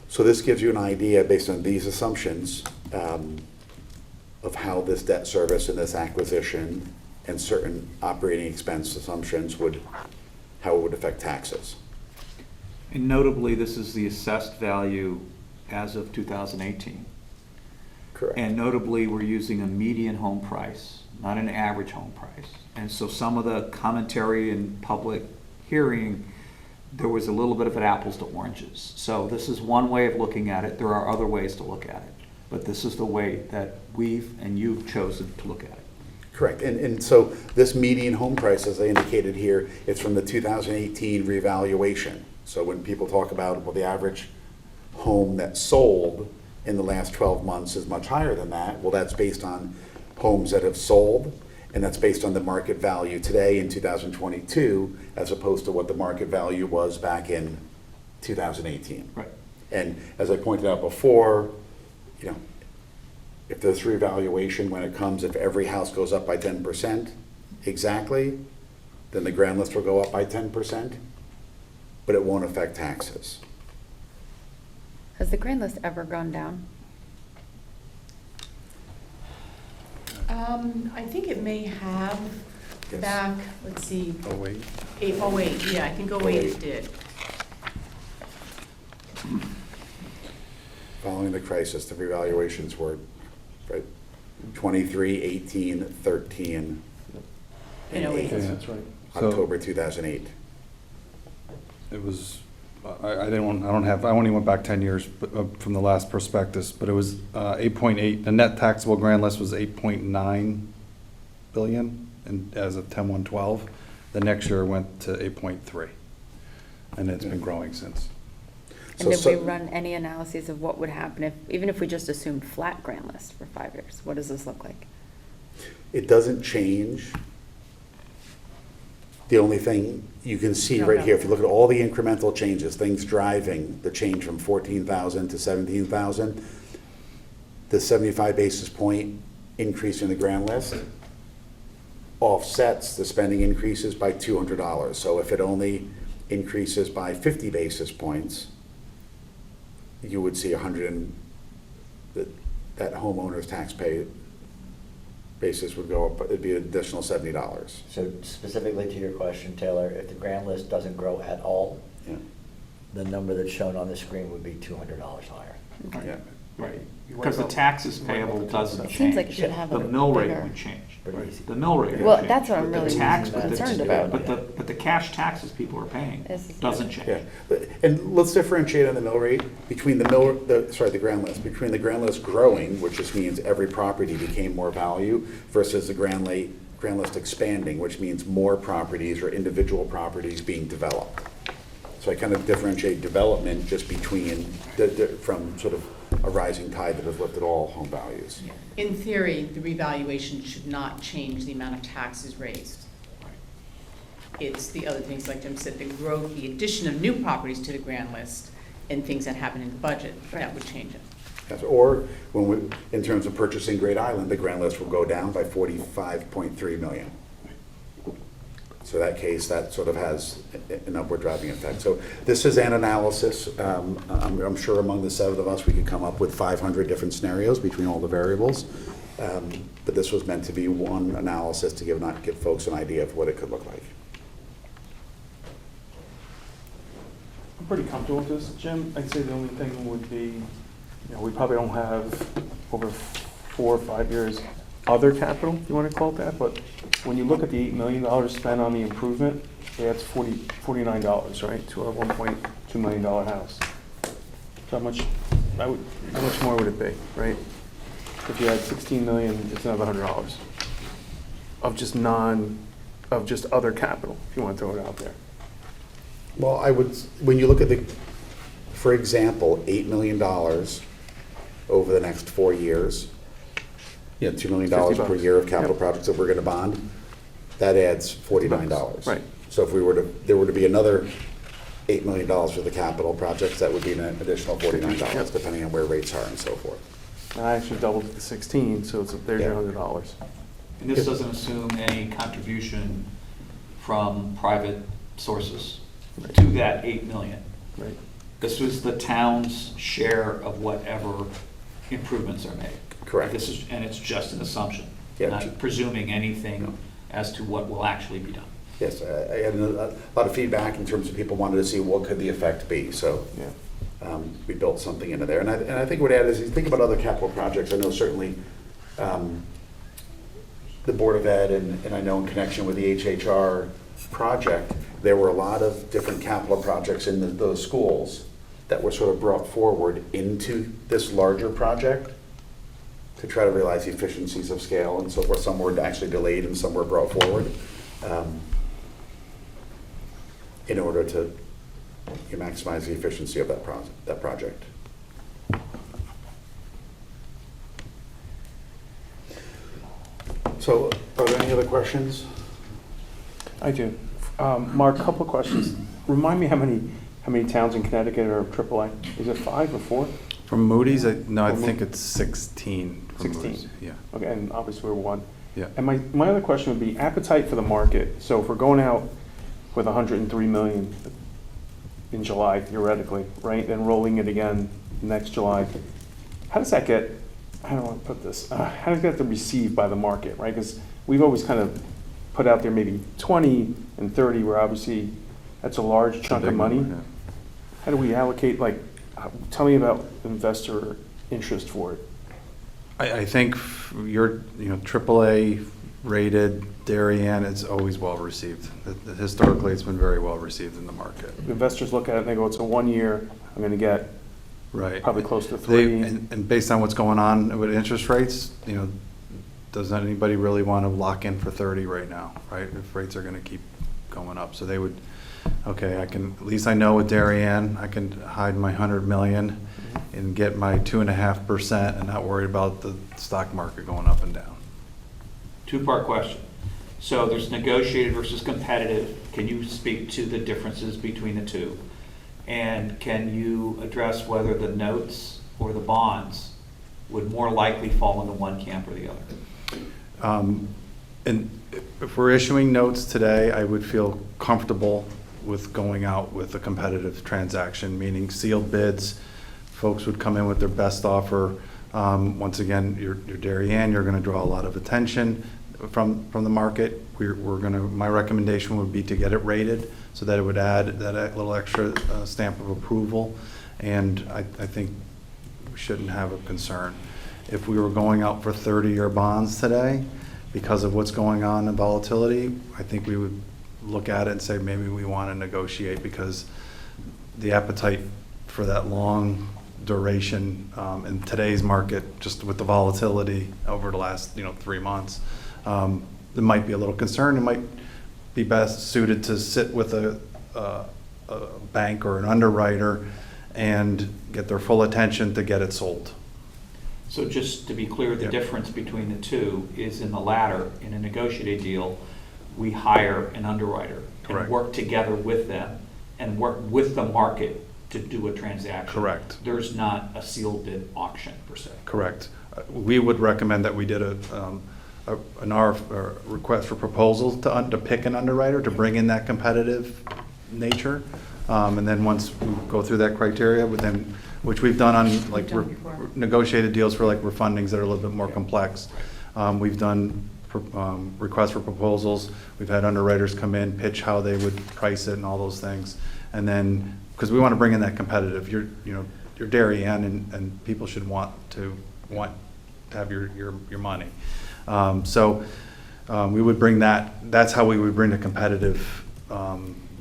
So this gives you an idea based on these assumptions of how this debt service and this acquisition and certain operating expense assumptions how it would affect taxes. And notably, this is the assessed value as of 2018. Correct. And notably, we're using a median home price, not an average home price. And so some of the commentary in public hearing, there was a little bit of an apples to oranges. So this is one way of looking at it. There are other ways to look at it. But this is the way that we've and you've chosen to look at it. Correct. And so this median home price, as I indicated here, it's from the 2018 revaluation. So when people talk about, well, the average home that sold in the last 12 months is much higher than that, well, that's based on homes that have sold, and that's based on the market value today in 2022, as opposed to what the market value was back in 2018. Right. And as I pointed out before, if there's revaluation when it comes, if every house goes up by 10% exactly, then the grand list will go up by 10%, but it won't affect taxes. Has the grand list ever gone down? I think it may have Yes. back, let's see, Oh, wait. 08, yeah, I think 08 it did. Following the crisis, the revaluations were, right, 23, 18, 13, and And 8, Yeah. That's right. So- October 2008. It was, I only went back 10 years from the last prospectus, but it was 8.8, the net taxable grand list was 8.9 billion, and as of 10/1/12, the next year went to 8.3, and it's been growing since. And did So- we run any analyses of what would happen even if we just assumed flat grand list for 5 years? What does this look like? It doesn't change. The only thing you can see No, right no. here, if you look at all the incremental changes, things driving the change from 14,000 to 17,000, the 75 basis point increase in the grand list offsets the spending increases by $200. So if it only increases by 50 basis points, you would see that homeowner's tax pay basis would go up, it'd be an additional $70. So specifically to your question, Taylor, if the grand list doesn't grow at all, Yeah. the number that's shown on the screen would be $200 higher. Yeah. Right, because the taxes payable doesn't It change. seems like it should have a The mill rate bigger- would change. Pretty easy. The mill rate would Well, change. that's what I'm But the really tax- but the- concerned about. But the cash taxes people are paying This is- doesn't change. Yeah, and let's differentiate on the mill rate between the grand list, between the grand list growing, which just means every property became more value, versus the grand list expanding, which means more properties or individual properties being developed. So I kind of differentiate development just between, from sort of a rising tide that has lifted all home values. In theory, the revaluation should not change the amount of taxes raised. It's the other things, like Jim said, the growth, the addition of new properties to the grand list and things that happen in the budget, that would change it. Yes, or in terms of purchasing Great Island, the grand list will go down by $45.3 million. So that case, that sort of has an upward driving effect. So this is an analysis. I'm sure among the 7 of us, we could come up with 500 different scenarios between all the variables. But this was meant to be one analysis to give folks an idea of what it could look like. I'm pretty comfortable with this, Jim. I'd say the only thing would be, we probably don't have over 4 or 5 years other capital, if you want to call it that, but when you look at the $8 million spent on the improvement, that's $49, right, to our $1.2 million house. So how much more would it be, right? If you had 16 million, it's another $100 of just other capital, if you want to throw it out there. Well, when you look at for example, $8 million over the next 4 years, $2 million per $50. year of capital Yep. projects that we're going to bond, that adds $49. Right. So if there were to be another $8 million for the capital projects, that would be an additional $49, Yep. depending on where rates are and so forth. And I actually doubled it to 16, so there's Yeah. your $100. And this doesn't assume any contribution from private sources to that 8 million. Right. This was the town's share of whatever improvements are made. Correct. And it's just an assumption, Yeah. not presuming anything as to what will actually be done. Yes, I had a lot of feedback in terms of people wanted to see what could the effect be, so Yeah. we built something into there. And I think what I'd add is, you think about other capital projects, I know certainly the Board of Ed, and I know in connection with the HHR project, there were a lot of different capital projects in those schools that were sort of brought forward into this larger project to try to realize the efficiencies of scale and so forth. Some were actually delayed and some were brought forward in order to maximize the efficiency of that project. So, are there any other questions? I do. Mark, couple of questions. Remind me how many towns in Connecticut are AAA? Is it 5 or 4? From Moody's, I From think Mo- it's 16. from 16. Moody's, yeah. Okay, and obviously we're 1. Yeah. And my other question would be appetite for the market. So if we're going out with 103 million in July theoretically, right, then rolling it again next July, how does that get, how do I put this? How does that get received by the market, right? Because we've always kind of put out there maybe 20 and 30, where obviously that's a large chunk of Big money. number, yeah. How do we allocate, tell me about investor interest for it. I think your, AAA rated Darien is always well received. Historically, it's been very well received in the market. Investors look at it and they go, it's a 1 year, I'm going to get Right. probably close to 3. And based on what's going on with interest rates, doesn't anybody really want to lock in for 30 right now, right? If rates are going to keep going up. So they would, okay, at least I know with Darien, I can hide my 100 million and get my 2.5% and not worry about the stock market going up and down. Two-part question. So there's negotiated versus competitive. Can you speak to the differences between the two? And can you address whether the notes or the bonds would more likely fall into one camp or the other? And if we're issuing notes today, I would feel comfortable with going out with a competitive transaction, meaning sealed bids. Folks would come in with their best offer. Once again, you're Darien, you're gonna draw a lot of attention from the market. My recommendation would be to get it rated so that it would add that little extra stamp of approval. And I think we shouldn't have a concern. If we were going out for 30-year bonds today, because of what's going on in volatility, I think we would look at it and say maybe we want to negotiate, because the appetite for that long duration in today's market, just with the volatility over the last 3 months, there might be a little concern. It might be best suited to sit with a bank or an underwriter and get their full attention to get it sold. So just to be clear, the Yeah. difference between the two is in the latter, in a negotiated deal, we hire an underwriter Correct. and work together with them and work with the market to do a transaction. Correct. There's not a sealed bid auction per se. Correct. We would recommend that we did an request for proposals to pick an underwriter to bring in that competitive nature. And then once we go through that criteria, which we've done on like done before. negotiated deals for like refundings that are a little bit more complex. We've done requests for proposals. We've had underwriters come in, pitch how they would price it and all those things. And then, because we want to bring in that competitive, you're Darien, and people should want to have your money. We would bring that's how we would bring the competitive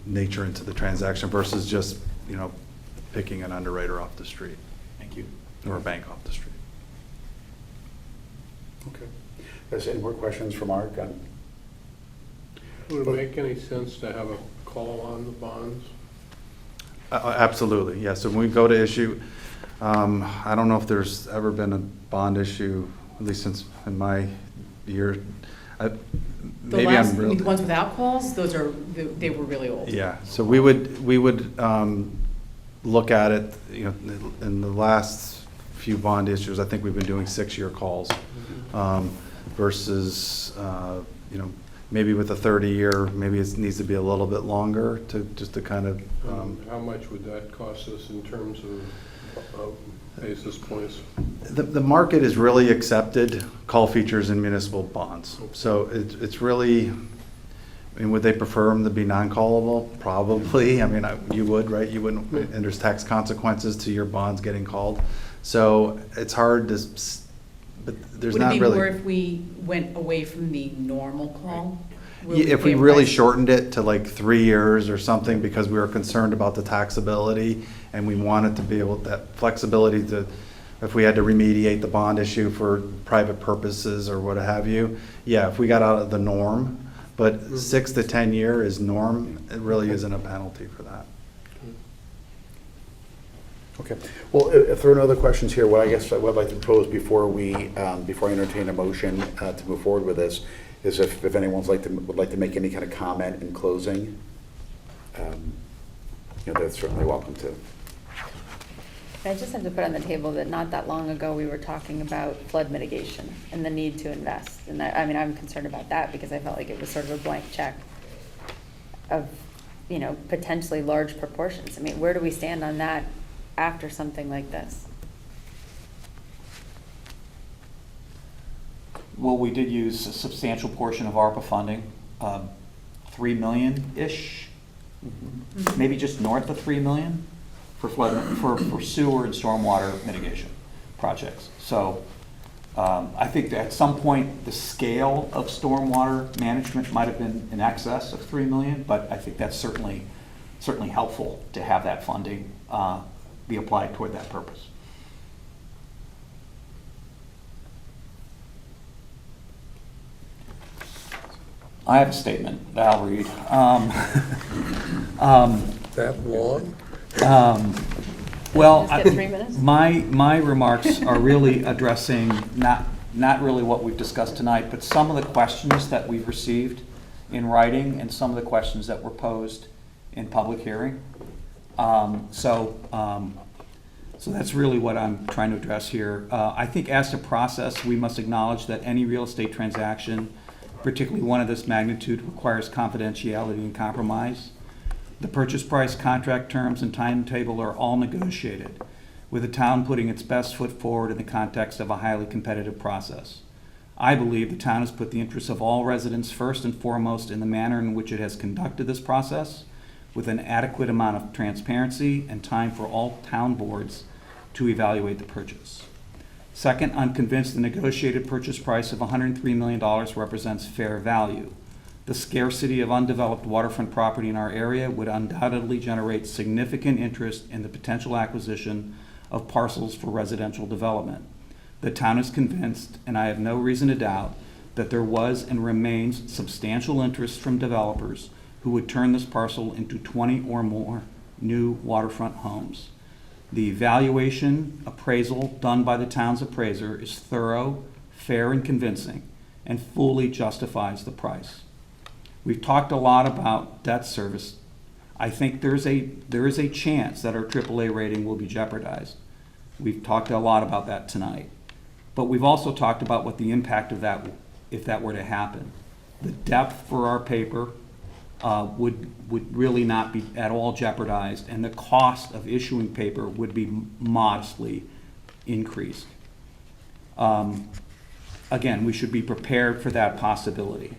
nature into the transaction versus just, picking an underwriter off the street. Thank you. Or a bank off the street. Okay. Is there any more questions from Mark? Would it make any sense to have a call on the bonds? Absolutely, yes. So when we go to issue, I don't know if there's ever been a bond issue, at least since in my year. The Maybe I'm real. ones without calls, they were really old. Yeah, so we would look at it, in the last few bond issues, I think we've been doing 6-year calls, versus, maybe with a 30-year, maybe it needs to be a little bit longer just to kind of. How much would that cost us in terms of basis points? The market has really accepted call features in municipal bonds. So it's really, would they prefer them to be non-callable? Probably. You would, right? You wouldn't, and there's tax consequences to your bonds getting called. So it's hard to, but there's not Would it be really. more if we went away from the normal call? Where If we pay really price? shortened it to like 3 years or something, because we were concerned about the taxability, and we wanted to be able, that flexibility to, if we had to remediate the bond issue for private purposes or what have you, yeah, if we got out of the norm, but 6 to 10 year is norm, it really isn't a penalty for that. Okay. Well, if there are no other questions here, what I guess I would like to propose before I entertain a motion to move forward with this, is if anyone's would like to make any kind of comment in closing, they're certainly welcome to. I just have to put on the table that not that long ago, we were talking about flood mitigation and the need to invest. And I'm concerned about that because I felt like it was sort of a blank check of, potentially large proportions. Where do we stand on that after something like this? Well, we did use a substantial portion of ARPA funding, 3 million-ish, maybe just north of 3 million for for sewer and stormwater mitigation projects. So I think that at some point, the scale of stormwater management might have been in excess of 3 million, but I think that's certainly helpful to have that funding be applied toward that purpose. I have a statement that I'll read. That long? Well, Just get 3 minutes? my remarks are really addressing not really what we've discussed tonight, but some of the questions that we've received in writing and some of the questions that were posed in public hearing. So that's really what I'm trying to address here. I think as to process, we must acknowledge that any real estate transaction particularly one of this magnitude, requires confidentiality and compromise. The purchase price, contract terms, and timetable are all negotiated, with the town putting its best foot forward in the context of a highly competitive process. I believe the town has put the interests of all residents first and foremost in the manner in which it has conducted this process, with an adequate amount of transparency and time for all town boards to evaluate the purchase. Second, I'm convinced the negotiated purchase price of $103 million represents fair value. The scarcity of undeveloped waterfront property in our area would undoubtedly generate significant interest in the potential acquisition of parcels for residential development. The town is convinced, and I have no reason to doubt, that there was and remains substantial interest from developers who would turn this parcel into 20 or more new waterfront homes. The valuation appraisal done by the town's appraiser is thorough, fair, and convincing, and fully justifies the price. We've talked a lot about debt service. I think there is a chance that our AAA rating will be jeopardized. We've talked a lot about that tonight. But we've also talked about what the impact of that, if that were to happen. The depth for our paper would really not be at all jeopardized, and the cost of issuing paper would be modestly increased. Again, we should be prepared for that possibility.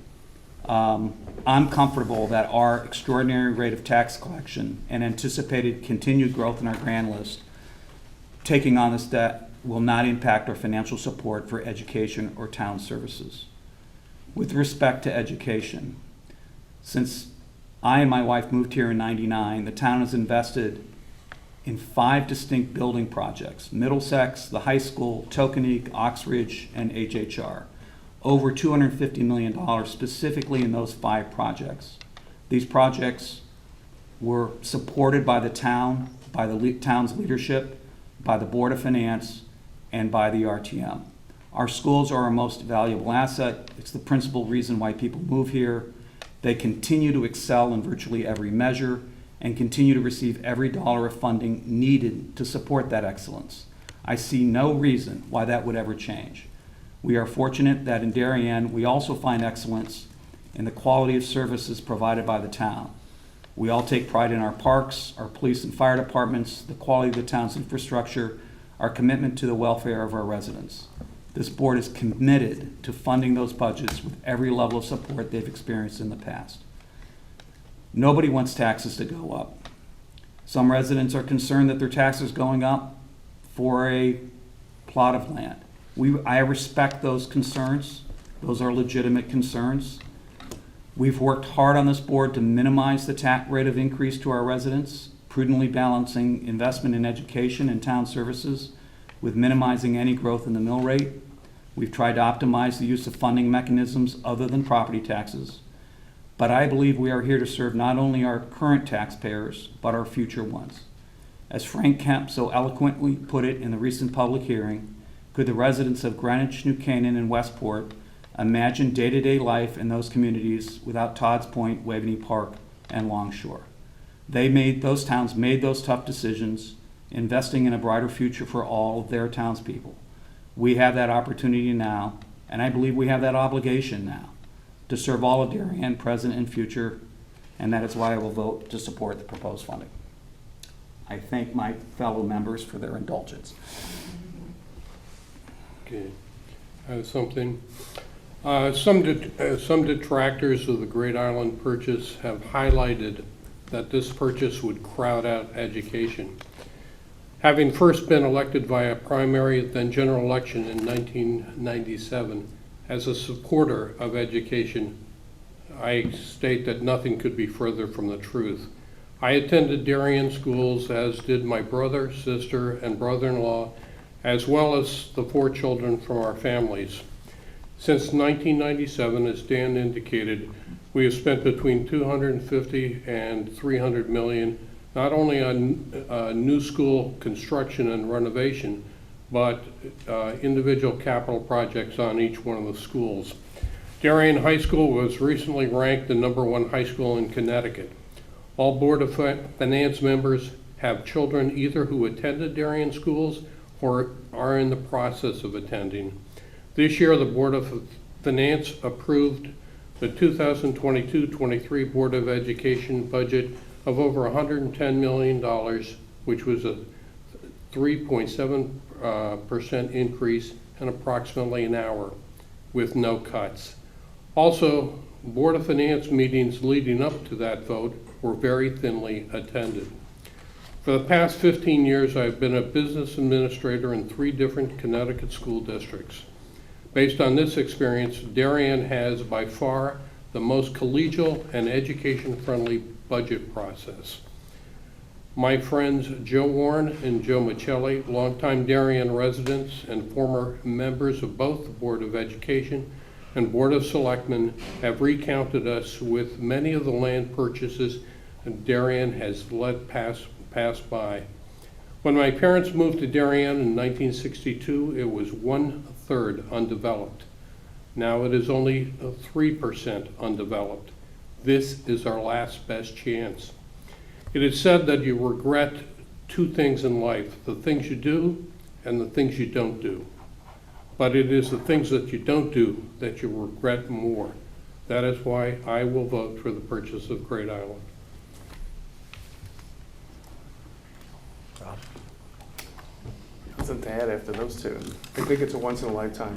I'm comfortable that our extraordinary rate of tax collection and anticipated continued growth in our grand list, taking on this debt, will not impact our financial support for education or town services. With respect to education, since I and my wife moved here in '99, the town has invested in 5 distinct building projects: Middlesex, the high school, Tokenique, Oxbridge, and HHR. Over $250 million specifically in those 5 projects. These projects were supported by the town, by the town's leadership, by the Board of Finance, and by the RTM. Our schools are our most valuable asset. It's the principal reason why people move here. They continue to excel in virtually every measure and continue to receive every dollar of funding needed to support that excellence. I see no reason why that would ever change. We are fortunate that in Darien, we also find excellence in the quality of services provided by the town. We all take pride in our parks, our police and fire departments, the quality of the town's infrastructure, our commitment to the welfare of our residents. This board is committed to funding those budgets with every level of support they've experienced in the past. Nobody wants taxes to go up. Some residents are concerned that their taxes going up for a plot of land. I respect those concerns. Those are legitimate concerns. We've worked hard on this board to minimize the tax rate of increase to our residents, prudently balancing investment in education and town services with minimizing any growth in the mill rate. We've tried to optimize the use of funding mechanisms other than property taxes. But I believe we are here to serve not only our current taxpayers, but our future ones. As Frank Kemp so eloquently put it in the recent public hearing, could the residents of Greenwich, New Canaan, and Westport imagine day-to-day life in those communities without Todd's Point, Waveney Park, and Longshore? Those towns made those tough decisions, investing in a brighter future for all of their townspeople. We have that opportunity now, and I believe we have that obligation now to serve all of Darien, present and future, and that is why I will vote to support the proposed funding. I thank my fellow members for their indulgence. Okay. Something. Some detractors of the Great Island purchase have highlighted that this purchase would crowd out education. Having first been elected via primary, then general election in 1997, as a supporter of education, I state that nothing could be further from the truth. I attended Darien schools, as did my brother, sister, and brother-in-law, as well as the 4 children from our families. Since 1997, as Dan indicated, we have spent between $250 and $300 million, not only on new school construction and renovation, but individual capital projects on each one of the schools. Darien High School was recently ranked the #1 high school in Connecticut. All Board of Finance members have children either who attended Darien schools or are in the process of attending. This year, the Board of Finance approved the 2022-23 Board of Education budget of over $110 million, which was a 3.7% increase in approximately an hour with no cuts. Also, Board of Finance meetings leading up to that vote were very thinly attended. For the past 15 years, I've been a business administrator in 3 different Connecticut school districts. Based on this experience, Darien has by far the most collegial and education-friendly budget process. My friends Joe Warren and Joe Michelli, longtime Darien residents and former members of both the Board of Education and Board of Selectmen, have recounted us with many of the land purchases Darien has let pass by. When my parents moved to Darien in 1962, it was 1/3 undeveloped. Now it is only 3% undeveloped. This is our last best chance. It is said that you regret 2 things in life, the things you do and the things you don't do. But it is the things that you don't do that you regret more. That is why I will vote for the purchase of Great Island. Nothing to add after those two. I think it's a once-in-a-lifetime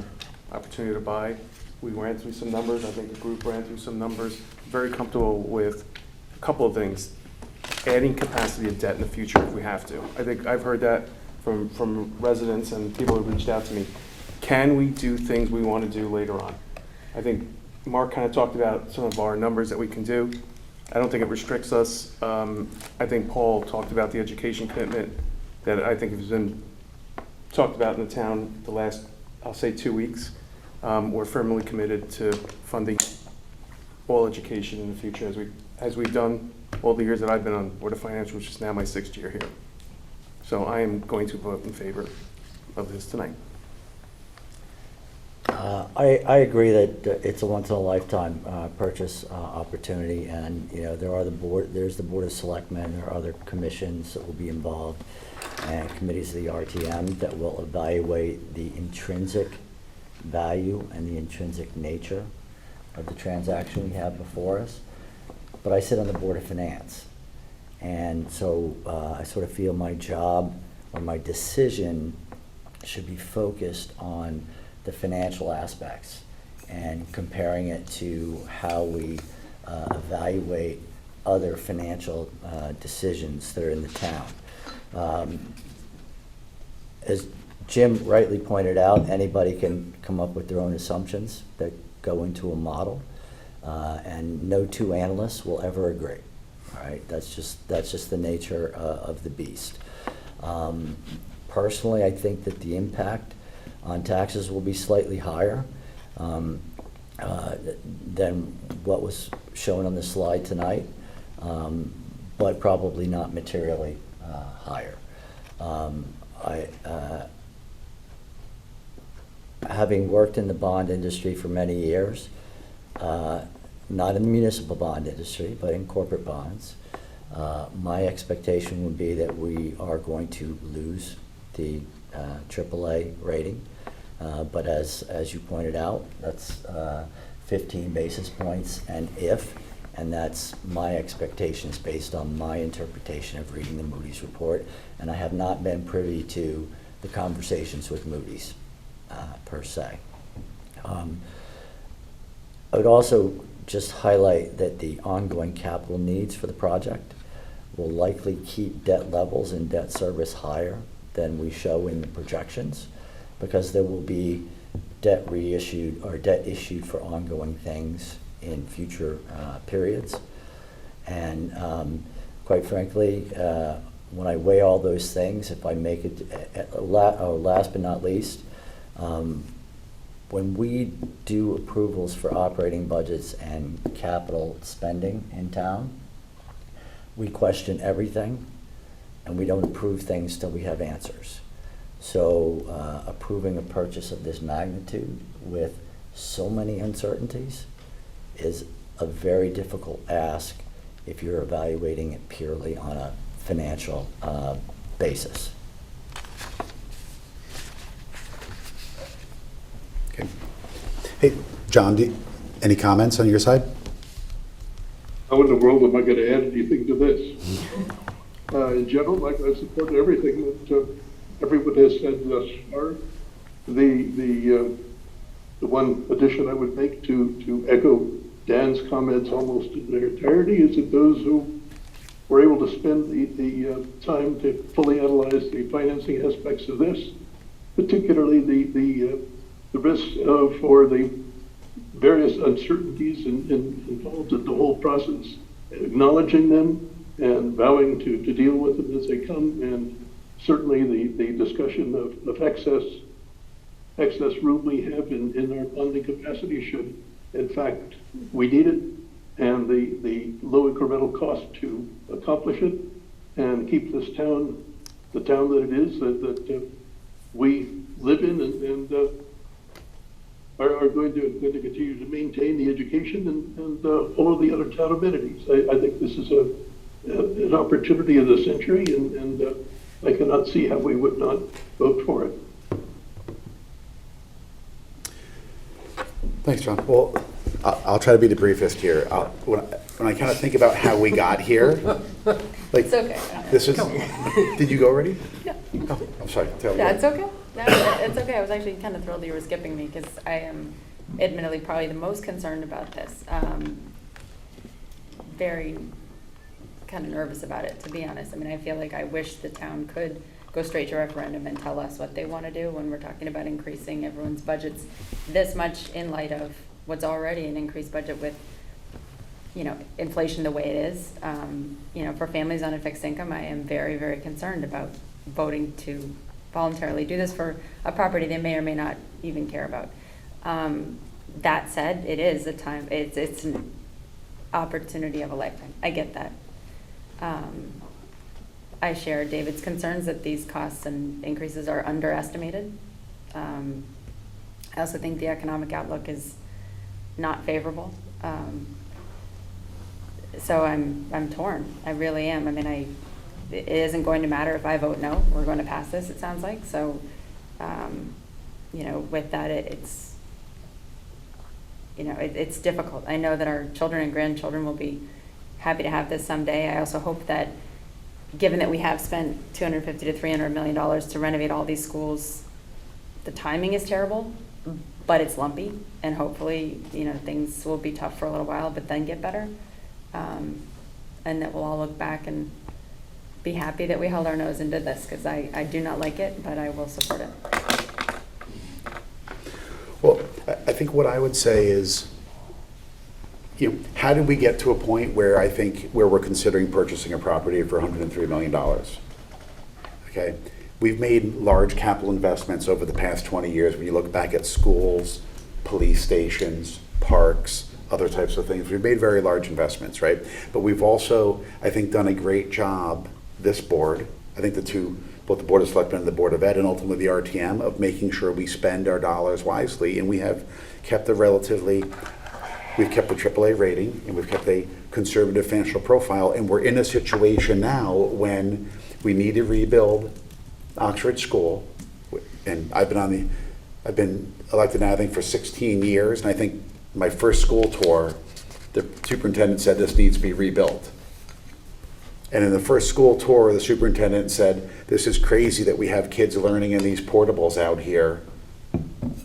opportunity to buy. We ran through some numbers. I think the group ran through some numbers. Very comfortable with a couple of things. Adding capacity of debt in the future if we have to. I think I've heard that from residents and people who reached out to me. Can we do things we want to do later on? I think Mark kind of talked about some of our numbers that we can do. I don't think it restricts us. I think Paul talked about the education commitment that I think has been talked about in the town the last, I'll say, 2 weeks. We're firmly committed to funding all education in the future as we've done all the years that I've been on Board of Finance, which is now my 6th year here. So I am going to vote in favor of this tonight. I agree that it's a once-in-a-lifetime purchase opportunity, and there's the Board of Selectmen, there are other commissions that will be involved, and committees of the RTM that will evaluate the intrinsic value and the intrinsic nature of the transaction we have before us. But I sit on the Board of Finance, and so I sort of feel my job or my decision should be focused on the financial aspects and comparing it to how we evaluate other financial decisions that are in the town. As Jim rightly pointed out, anybody can come up with their own assumptions that go into a model, and no 2 analysts will ever agree. All right, that's just the nature of the beast. Personally, I think that the impact on taxes will be slightly higher than what was shown on the slide tonight, but probably not materially higher. Having worked in the bond industry for many years, not in the municipal bond industry, but in corporate bonds, my expectation would be that we are going to lose the AAA rating. But as you pointed out, that's 15 basis points, and that's my expectations based on my interpretation of reading the Moody's report, and I have not been privy to the conversations with Moody's per se. I would also just highlight that the ongoing capital needs for the project will likely keep debt levels and debt service higher than we show in the projections, because there will be debt reissued or debt issued for ongoing things in future periods. And quite frankly, when I weigh all those things, if I make it, last but not least, when we do approvals for operating budgets and capital spending in town, we question everything, and we don't approve things till we have answers. So approving a purchase of this magnitude with so many uncertainties is a very difficult ask if you're evaluating it purely on a financial basis. Okay. Hey, John, Any comments on your side? How in the world am I going to add anything to this? In general, I support everything that everyone has said thus far. The one addition I would make to echo Dan's comments almost in their entirety is that those who were able to spend the time to fully analyze the financing aspects of this, particularly the risk of or the various uncertainties involved in the whole process, acknowledging them and vowing to deal with them as they come, and certainly the discussion of excess room we have in our funding capacity should, in fact, we need it, and the low incremental cost to accomplish it and keep this town the town that it is, that we live in and are going to continue to maintain the education and all of the other town amenities. I think this is an opportunity of the century, and I cannot see how we would not vote for it. Thanks, John. Well, I'll try to be the briefest here. When I kind of think about how we got here, like, It's okay. this is, did you go already? Yeah. Oh, I'm sorry. Tell me. Yeah, it's okay. No, it's okay. I was actually kind of thrilled you were skipping me because I am admittedly probably the most concerned about this. Very kind of nervous about it, to be honest. I mean, I feel like I wish the town could go straight to referendum and tell us what they want to do when we're talking about increasing everyone's budgets this much in light of what's already an increased budget with, you know, inflation the way it is. You know, for families on a fixed income, I am very, very concerned about voting to voluntarily do this for a property they may or may not even care about. That said, it is a time, it's an opportunity of a lifetime. I get that. I share David's concerns that these costs and increases are underestimated. I also think the economic outlook is not favorable. So I'm torn. I really am. I mean, it isn't going to matter if I vote no. We're going to pass this, it sounds like. So, you know, with that, it's, you know, it's difficult. I know that our children and grandchildren will be happy to have this someday. I also hope that, given that we have spent $250 to $300 million to renovate all these schools, the timing is terrible, but it's lumpy, and hopefully, you know, things will be tough for a little while, but then get better, and that we'll all look back and be happy that we held our nose and did this, because I do not like it, but I will support it. Well, I think what I would say is, you know, how did we get to a point where we're considering purchasing a property for $103 million? Okay, we've made large capital investments over the past 20 years. When you look back at schools, police stations, parks, other types of things, we've made very large investments, right? But we've also, I think, done a great job, this board, I think both the Board of Selectmen and the Board of Ed, and ultimately the RTM, of making sure we spend our dollars wisely, and we have kept we've kept a AAA rating, and we've kept a conservative financial profile, and we're in a situation now when we need to rebuild Oxford School, and I've been elected now, I think, for 16 years, and I think my first school tour, the superintendent said this needs to be rebuilt. And in the first school tour, the superintendent said, this is crazy that we have kids learning in these portables out here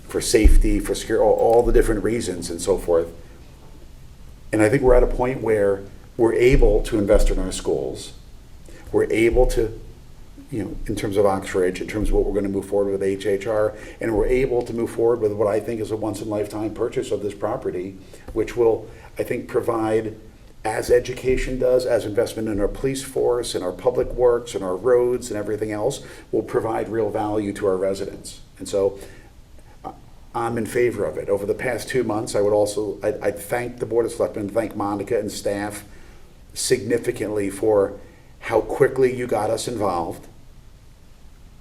for safety, for security, all the different reasons and so forth. And I think we're at a point where we're able to invest in our schools. We're able to, you know, in terms of Oxford, in terms of what we're going to move forward with HHR, and we're able to move forward with what I think is a once-in-a-lifetime purchase of this property, which will, I think, provide, as education does, as investment in our police force and our public works and our roads and everything else, will provide real value to our residents. And so I'm in favor of it. Over the past 2 months, I'd thank the Board of Selectmen, thank Monica and staff significantly for how quickly you got us involved.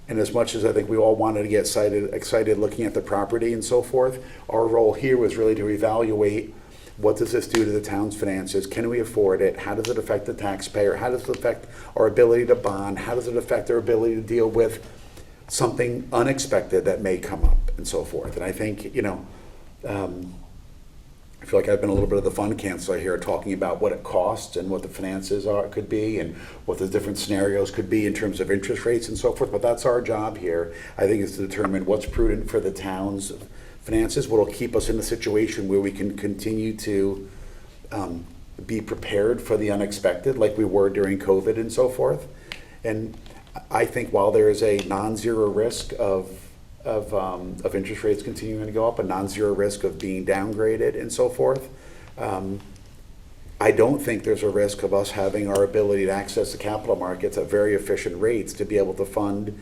And as much as I think we all wanted to get excited looking at the property and so forth, our role here was really to evaluate, what does this do to the town's finances? Can we afford it? How does it affect the taxpayer? How does it affect our ability to bond? How does it affect our ability to deal with something unexpected that may come up and so forth? And I think, you know, I feel like I've been a little bit of the fund counselor here, talking about what it costs and what the finances could be, and what the different scenarios could be in terms of interest rates and so forth. But that's our job here, I think, is to determine what's prudent for the town's finances, what'll keep us in a situation where we can continue to be prepared for the unexpected, like we were during COVID and so forth. And I think while there is a non-zero risk of interest rates continuing to go up, a non-zero risk of being downgraded and so forth, I don't think there's a risk of us having our ability to access the capital markets at very efficient rates to be able to fund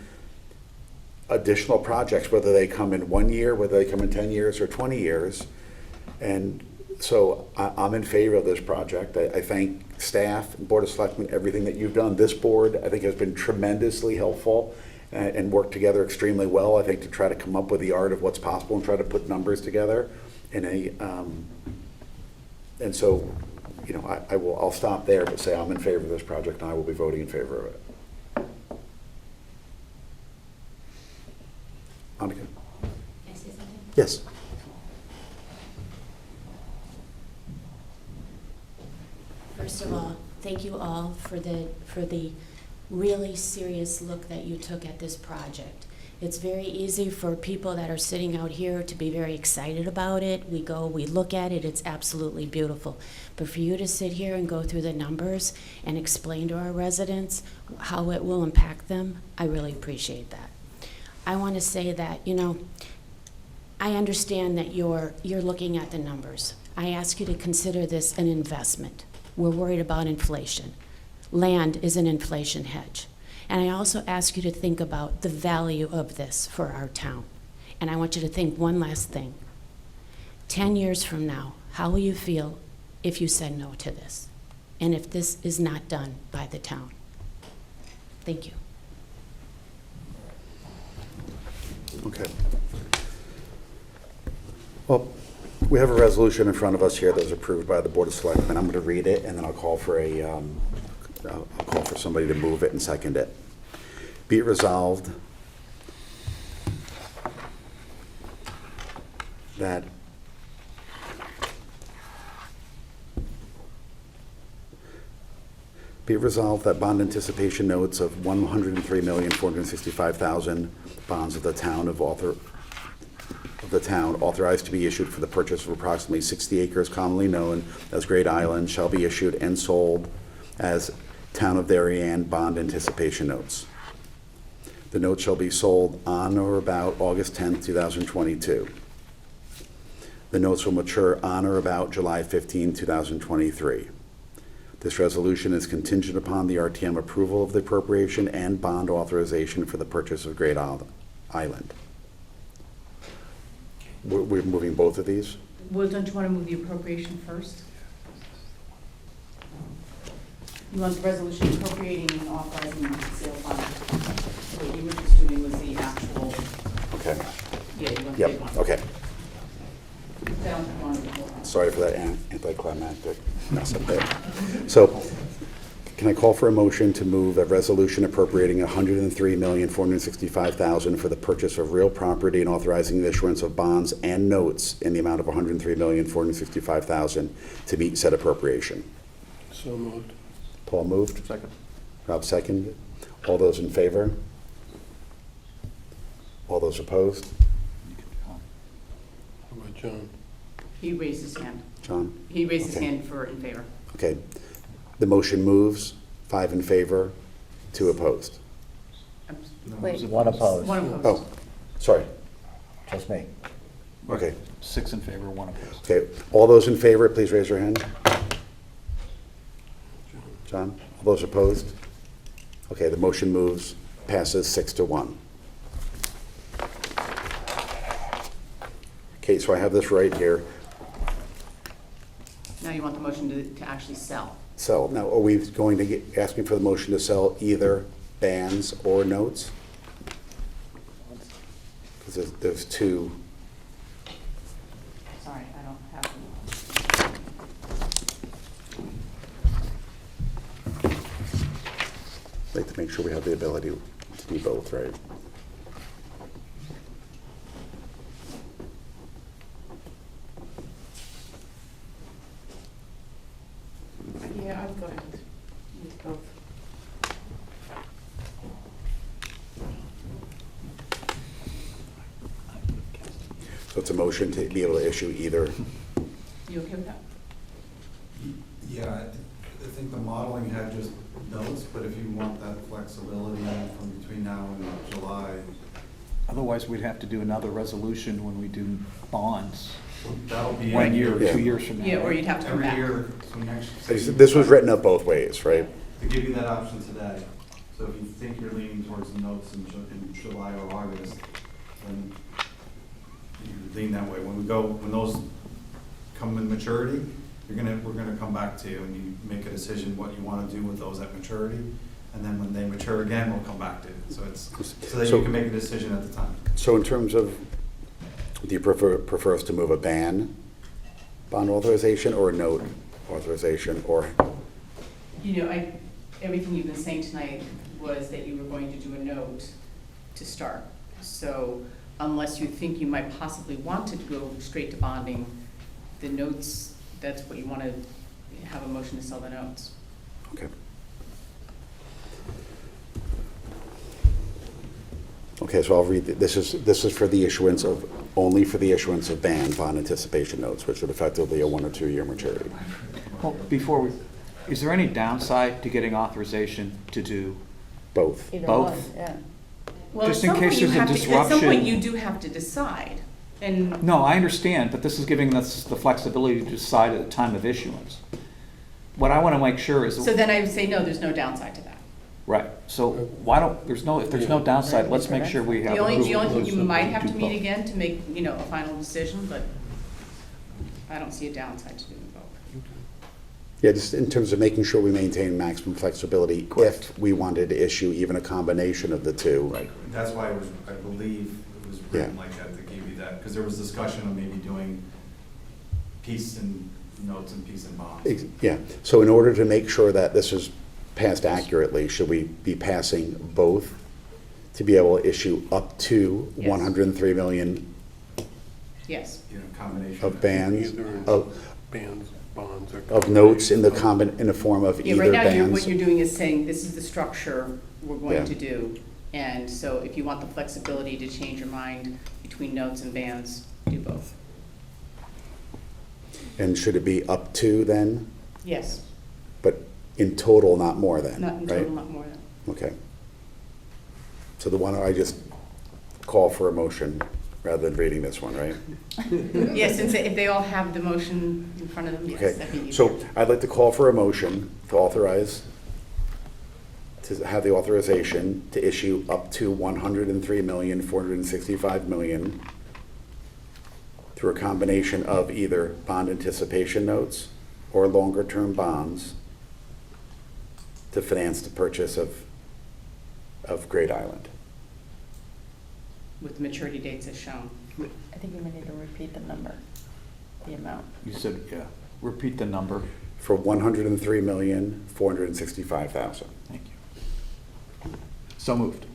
additional projects, whether they come in 1 year, whether they come in 10 years or 20 years. And so I'm in favor of this project. I thank staff, Board of Selectmen, everything that you've done. This board, I think, has been tremendously helpful and worked together extremely well, I think, to try to come up with the art of what's possible and try to put numbers together in and so, you know, I'll stop there, but say I'm in favor of this project, and I will be voting in favor of it. Annika? Can I say something? Yes. First of all, thank you all for the really serious look that you took at this project. It's very easy for people that are sitting out here to be very excited about it. We go, we look at it, it's absolutely beautiful. But for you to sit here and go through the numbers and explain to our residents how it will impact them, I really appreciate that. I want to say that, you know, I understand that you're looking at the numbers. I ask you to consider this an investment. We're worried about inflation. Land is an inflation hedge. And I also ask you to think about the value of this for our town. And I want you to think one last thing. 10 years from now, how will you feel if you said no to this? And if this is not done by the town? Thank you. Okay. Well, we have a resolution in front of us here that was approved by the Board of Selectmen. I'm going to read it, and then I'll call for somebody to move it and second it. Be it resolved that bond anticipation notes of $103,465,000 bonds of the town authorized to be issued for the purchase of approximately 60 acres commonly known as Great Island shall be issued and sold as Town of Darien bond anticipation notes. The notes shall be sold on or about August 10th, 2022. The notes will mature on or about July 15, 2023. This resolution is contingent upon the RTM approval of the appropriation and bond authorization for the purchase of Great Island. We're moving both of these? Well, don't you want to move the appropriation first? You want the resolution appropriating and authorizing the sale of bonds? So what you were just doing was the actual, Okay. yeah, you want the Yep, big one. okay. Down to one of the four. Sorry for that anticlimactic mess up there. So, can I call for a motion to move a resolution appropriating $103,465,000 for the purchase of real property and authorizing the issuance of bonds and notes in the amount of $103,465,000 to meet said appropriation? So moved. Paul moved. Second. Rob seconded. All those in favor? All those opposed? How about John? He raised his hand. John? He raised his Okay. hand for in favor. Okay. The motion moves, 5 in favor, 2 opposed. Wait. One opposed. One opposed. Oh, sorry. Just me. Okay. 6 in favor, 1 opposed. Okay. All those in favor, please raise your hand. John? All those opposed? Okay, the motion moves, passes 6-1. Okay, so I have this right here. Now you want the motion to actually sell. So now, are we going to get, asking for the motion to sell either bands or notes? Because there's two. Sorry, I don't have them. I'd like to make sure we have the ability to do both, right? So it's a motion to be able to issue either. You okay with that? Yeah, I think the modeling had just notes, but if you want that flexibility from between now and July, Otherwise, we'd have to do another resolution when we do bonds, that'll be. 1 year or Yeah. 2 years from now. Yeah, or you'd have to come Every back. year, so next. This was written up both ways, right? To give you that option today, so if you think you're leaning towards the notes in July or August, then you lean that way. When those come in maturity, we're gonna come back to you and you make a decision what you wanna do with those at maturity. And then when they mature again, we'll come back to it. So it's, so that you can make a decision at the time. So in terms of, do you prefer us to move a bond authorization or a note authorization, or? You know, everything you've been saying tonight was that you were going to do a note to start. So unless you think you might possibly want to go straight to bonding, the notes, that's what you want to have a motion to sell the notes. Okay. Okay, so I'll read, this is for the issuance of, only for the issuance of bond anticipation notes, which would effectively be a 1 or 2 year maturity. Well, is there any downside to getting authorization to do? Both. Either Both. one, yeah. Well, Just at in some case point you there's a have to- At some point, disruption. you do have to decide. And No, I understand, but this is giving us the flexibility to decide at the time of issuance. What I want to make sure is. so then I would say, no, there's no downside to that. Right, so why don't, if there's no downside, let's make sure we have. The only approval thing, you might have to do meet both. again to make, you know, a final decision, but I don't see a downside to doing both. Yeah, just in terms of making sure we maintain maximum flexibility Correct. if we wanted to issue even a combination of the two. Right. That's why I believe it was written like that, to give you that, because there was discussion of maybe doing piece and notes and piece and bonds. Yeah, so in order to make sure that this is passed accurately, should we be passing both to be able to issue up to Yes. 103 million Yes. You know, combination. of bands, Either of bands, bonds, or. of notes in the form of Yeah, either right now, what bands? you're doing is saying, this is the structure we're Yeah. going to do. And so if you want the flexibility to change your mind between notes and bands, do both. And should it be up to then, Yes, but in total, not more than, not in right? total, not more than. Okay. So the one, I just call for a motion rather than reading this one, right? Yes, since if they all have the motion in front of them, yes, that'd be Okay, easier. so I'd like to call for a motion to authorize, to have the authorization to issue up to 103,465,000 through a combination of either bond anticipation notes or longer-term bonds to finance the purchase of Great Island. With the maturity dates as shown. I think we may need to repeat the number, the amount. You said, yeah, repeat the number. For 103,465,000. Thank you. So moved.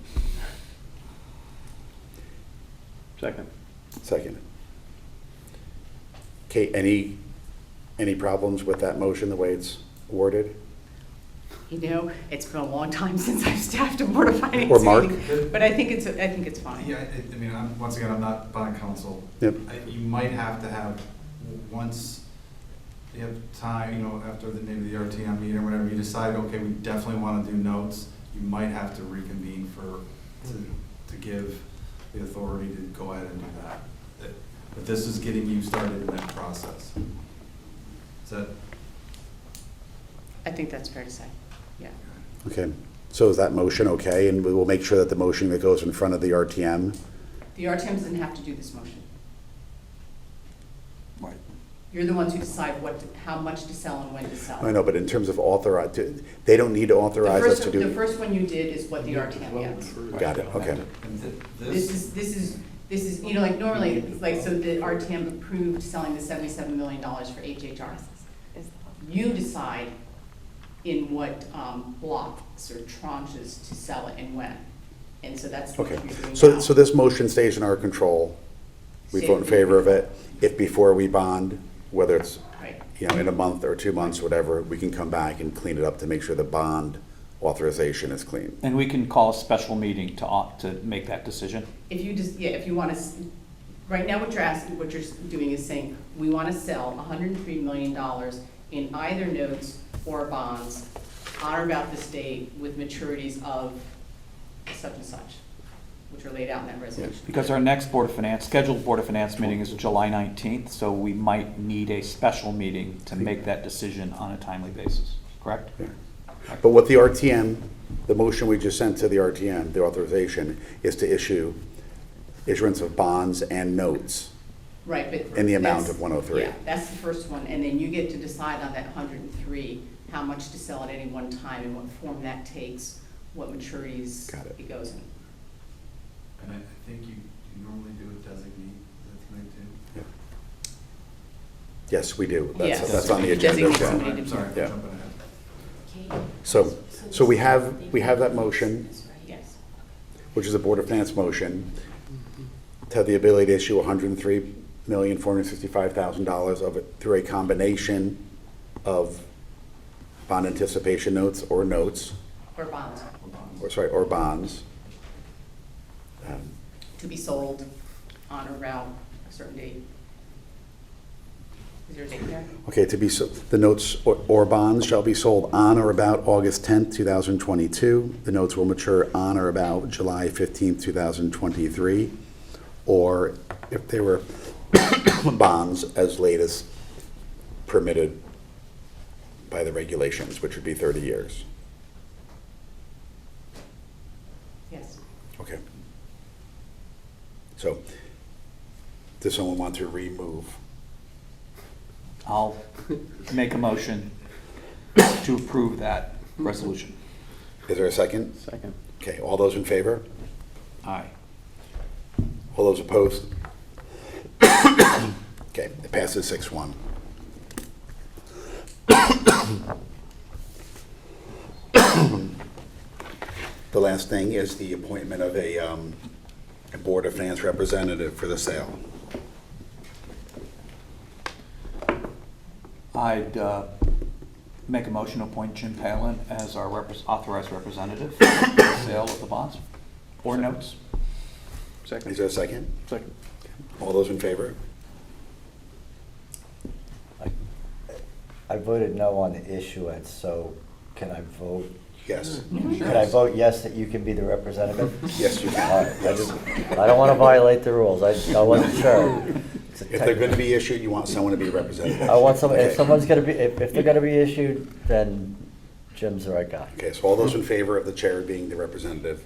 Second. Second. Kate, any problems with that motion, the way it's worded? You know, it's been a long time since I've staffed a Board of Finance Or Mark? meeting, but I think it's fine. Yeah, I mean, once again, I'm not bond counsel. Yep. You might have to have, once you have time, you know, after maybe the RTM meeting or whatever, you decide, okay, we definitely want to do notes, you might have to reconvene to give the authority to go ahead and do that. But this is getting you started in that process. Is that? I think that's fair to say, yeah. Okay, so is that motion okay? And we will make sure that the motion that goes in front of the RTM, The RTM doesn't have to do this motion. Right. You're the ones who decide how much to sell and when to sell. I know, but in terms of authorize, they don't need to authorize us to The do. first one you did is what the RTM gets. Got it, okay. And This is, you know, like normally, it's like, so the RTM approved selling the $77 million for HHR. You decide in what blocks or tranches to sell it and when. And so that's what Okay, you're doing so now. this motion stays in our control. We vote in favor of it. If before we bond, whether it's, Right. you know, in a month or 2 months, whatever, we can come back and clean it up to make sure the bond authorization is clean. And we can call a special meeting to make that decision. If you just, yeah, if you want to Right now, what you're asking, what you're doing is saying, we want to sell $103 million in either notes or bonds on or about this date with maturities of such and such, which are laid out in that resolution. Because our next scheduled Board of Finance meeting is July 19th, so we might need a special meeting to make that decision on a timely basis, correct? Yeah. But what the RTM, the motion we just sent to the RTM, the authorization, is to issue issuance of bonds and notes Right, but. in the amount that's- of 103. Yeah, that's the first one, and then you get to decide on that 103, how much to sell at any one time, and what form that takes, what maturities Got it. it goes in. And I think you normally do a designee, that's tonight too? Yes, we do. Yes. That's on the You agenda. designate yeah. somebody. I'm sorry, I'm Yeah. jumping ahead. So we have that motion, Yes. which is a Board of Finance motion, to have the ability to issue $103,465,000 of it through a combination of bond anticipation notes or notes, Or bonds, or bonds. to be sold on or around a certain date. Is there a date there? Okay, the notes or bonds shall be sold on or about August 10th, 2022. The notes will mature on or about July 15th, 2023, or if they were bonds, as late as permitted by the regulations, which would be 30 years. Yes. Okay. So, does someone want to remove? I'll make a motion to approve that resolution. Is there a second? Second. Okay, all those in favor? Aye. All those opposed? Okay, it passes 6-1. The last thing is the appointment of a Board of Finance representative for the sale. I'd make a motion to appoint Jim Palin as our authorized representative for the sale of the bonds or notes. Is Second. there a second? Second. All those in favor? I voted no on the issuance, so can I vote? Yes. Can I vote yes that you can be the representative? Yes, you All can. right, I don't want to violate the rules, I wasn't sure. It's a If they're going to be issued, you want someone to be representative. I want someone, if Okay. someone's gonna be, if they're gonna be issued, then Jim's the right guy. Okay, so all those in favor of the chair being the representative?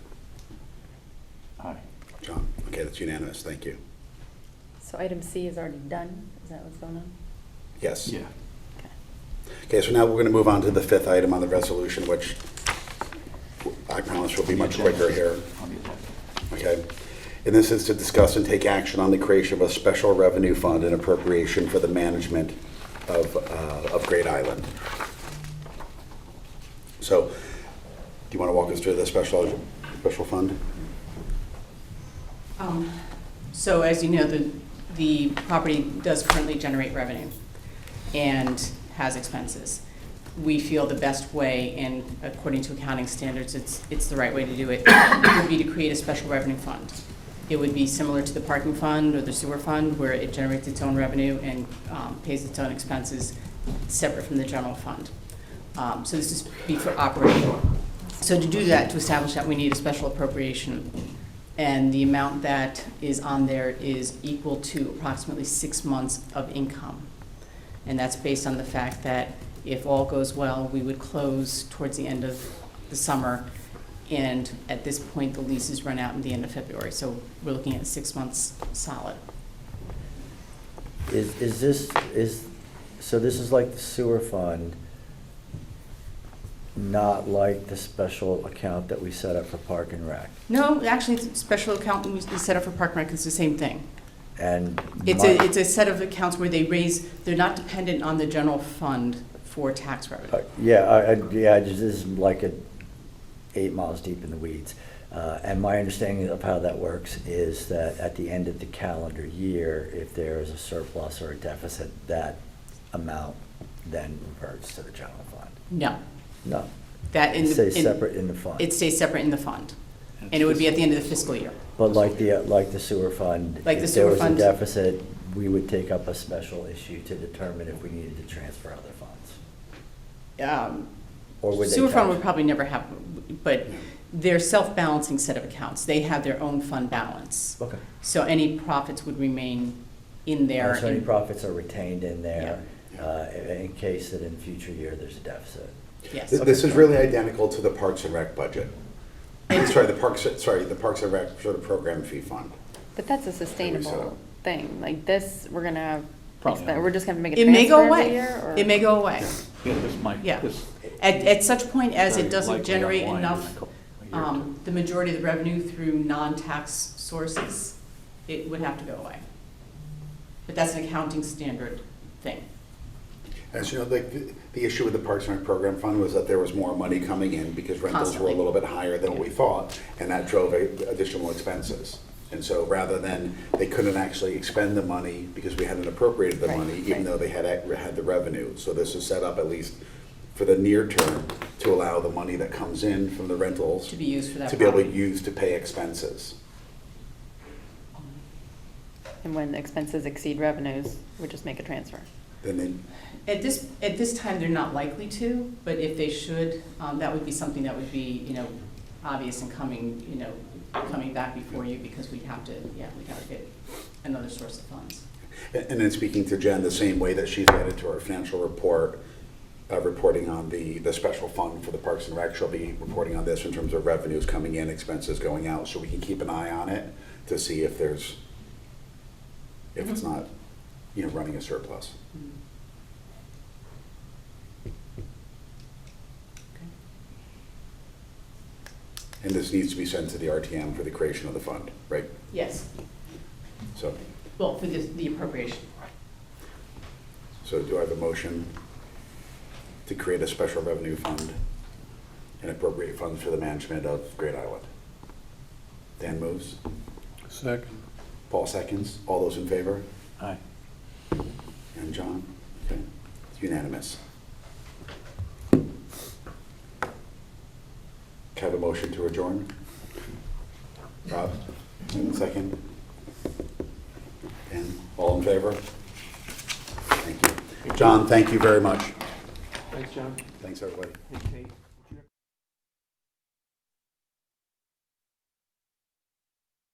Aye. John? Okay, that's unanimous, thank you. So item C is already done? Is that what's going on? Yes. Yeah. Okay, so now we're going to move on to the fifth item on the resolution, which I promise will be much quicker here. On the agenda. Okay? And this is to discuss and take action on the creation of a special revenue fund and appropriation for the management of Great Island. So, do you want to walk us through the special fund? So as you know, the property does currently generate revenue and has expenses. We feel the best way, and according to accounting standards, it's the right way to do it, would be to create a special revenue fund. It would be similar to the parking fund or the sewer fund, where it generates its own revenue and pays its own expenses, separate from the general fund. So this is be for operating. So to do that, to establish that, we need a special appropriation. And the amount that is on there is equal to approximately 6 months of income. And that's based on the fact that if all goes well, we would close towards the end of the summer. And at this point, the leases run out in the end of February. So we're looking at 6 months solid. So this is like the sewer fund, not like the special account that we set up for Park and Rec? No, actually, it's a special account we set up for Park and Rec. It's the same thing. And It's a set of accounts where they're not dependent on the general fund for tax revenue. this is like 8 miles deep in the weeds. And my understanding of how that works is that at the end of the calendar year, if there is a surplus or a deficit, that amount then reverts to the general fund. No. No, That it stays separate in the fund. It stays separate in the fund. And it would be at the end of the fiscal year. But like the sewer fund, Like the if there sewer was a fund. deficit, we would take up a special issue to determine if we needed to transfer other funds. Or would they Sewer fund charge- would probably never have, but they're self-balancing set of accounts. They have their own fund balance. Okay. So any profits would remain in there. So any in- profits are retained in there in case that in future year there's a deficit. Yes. This is really identical to the Parks and Rec budget. The Parks and Rec sort of program fee fund. But that's a set up. sustainable thing, like this, we're gonna have, Probably not. we're just gonna make a It may go transfer every away. year, or? It may go away. Yeah, this might, Yeah. this. At such point as very it doesn't likely generate unwind in a enough, couple- a year or two. the majority of the revenue through non-tax sources, it would have to go away. But that's an accounting standard thing. As you know, the issue with the Parks and Rec program fund was that there was more money coming in because rentals were Constantly. a little bit higher than we thought, and that drove additional expenses. And so rather than, they couldn't actually expend the money because we hadn't appropriated the Right, money, even right. though they had the revenue. So this is set up at least for the near term to allow the money that comes in from the rentals To be used for that to be able to property. use to pay expenses. And when expenses exceed revenues, we just make a transfer. Then At this time, they're not likely to, but if they should, that would be something that would be, obvious and coming back before you, because we'd have to get another source of funds. And then speaking to Jen, the same way that she's added to our financial report, reporting on the special fund for the Parks and Rec, she'll be reporting on this in terms of revenues coming in, expenses going out, so we can keep an eye on it to see if it's not, running a surplus. And this needs to be sent to the RTM for the creation of the fund, right? Yes, So well, for the appropriation. do I have a motion to create a special revenue fund and appropriate funds for the management of Great Island? Dan moves. Second. Paul seconds. All those in favor? Aye. And John? Okay. It's unanimous. Can I have a motion to adjourn? Rob? Second? Dan? All in favor? Thank you. John, thank you very much. Thanks, John. Thanks, everybody. Hey, Kate.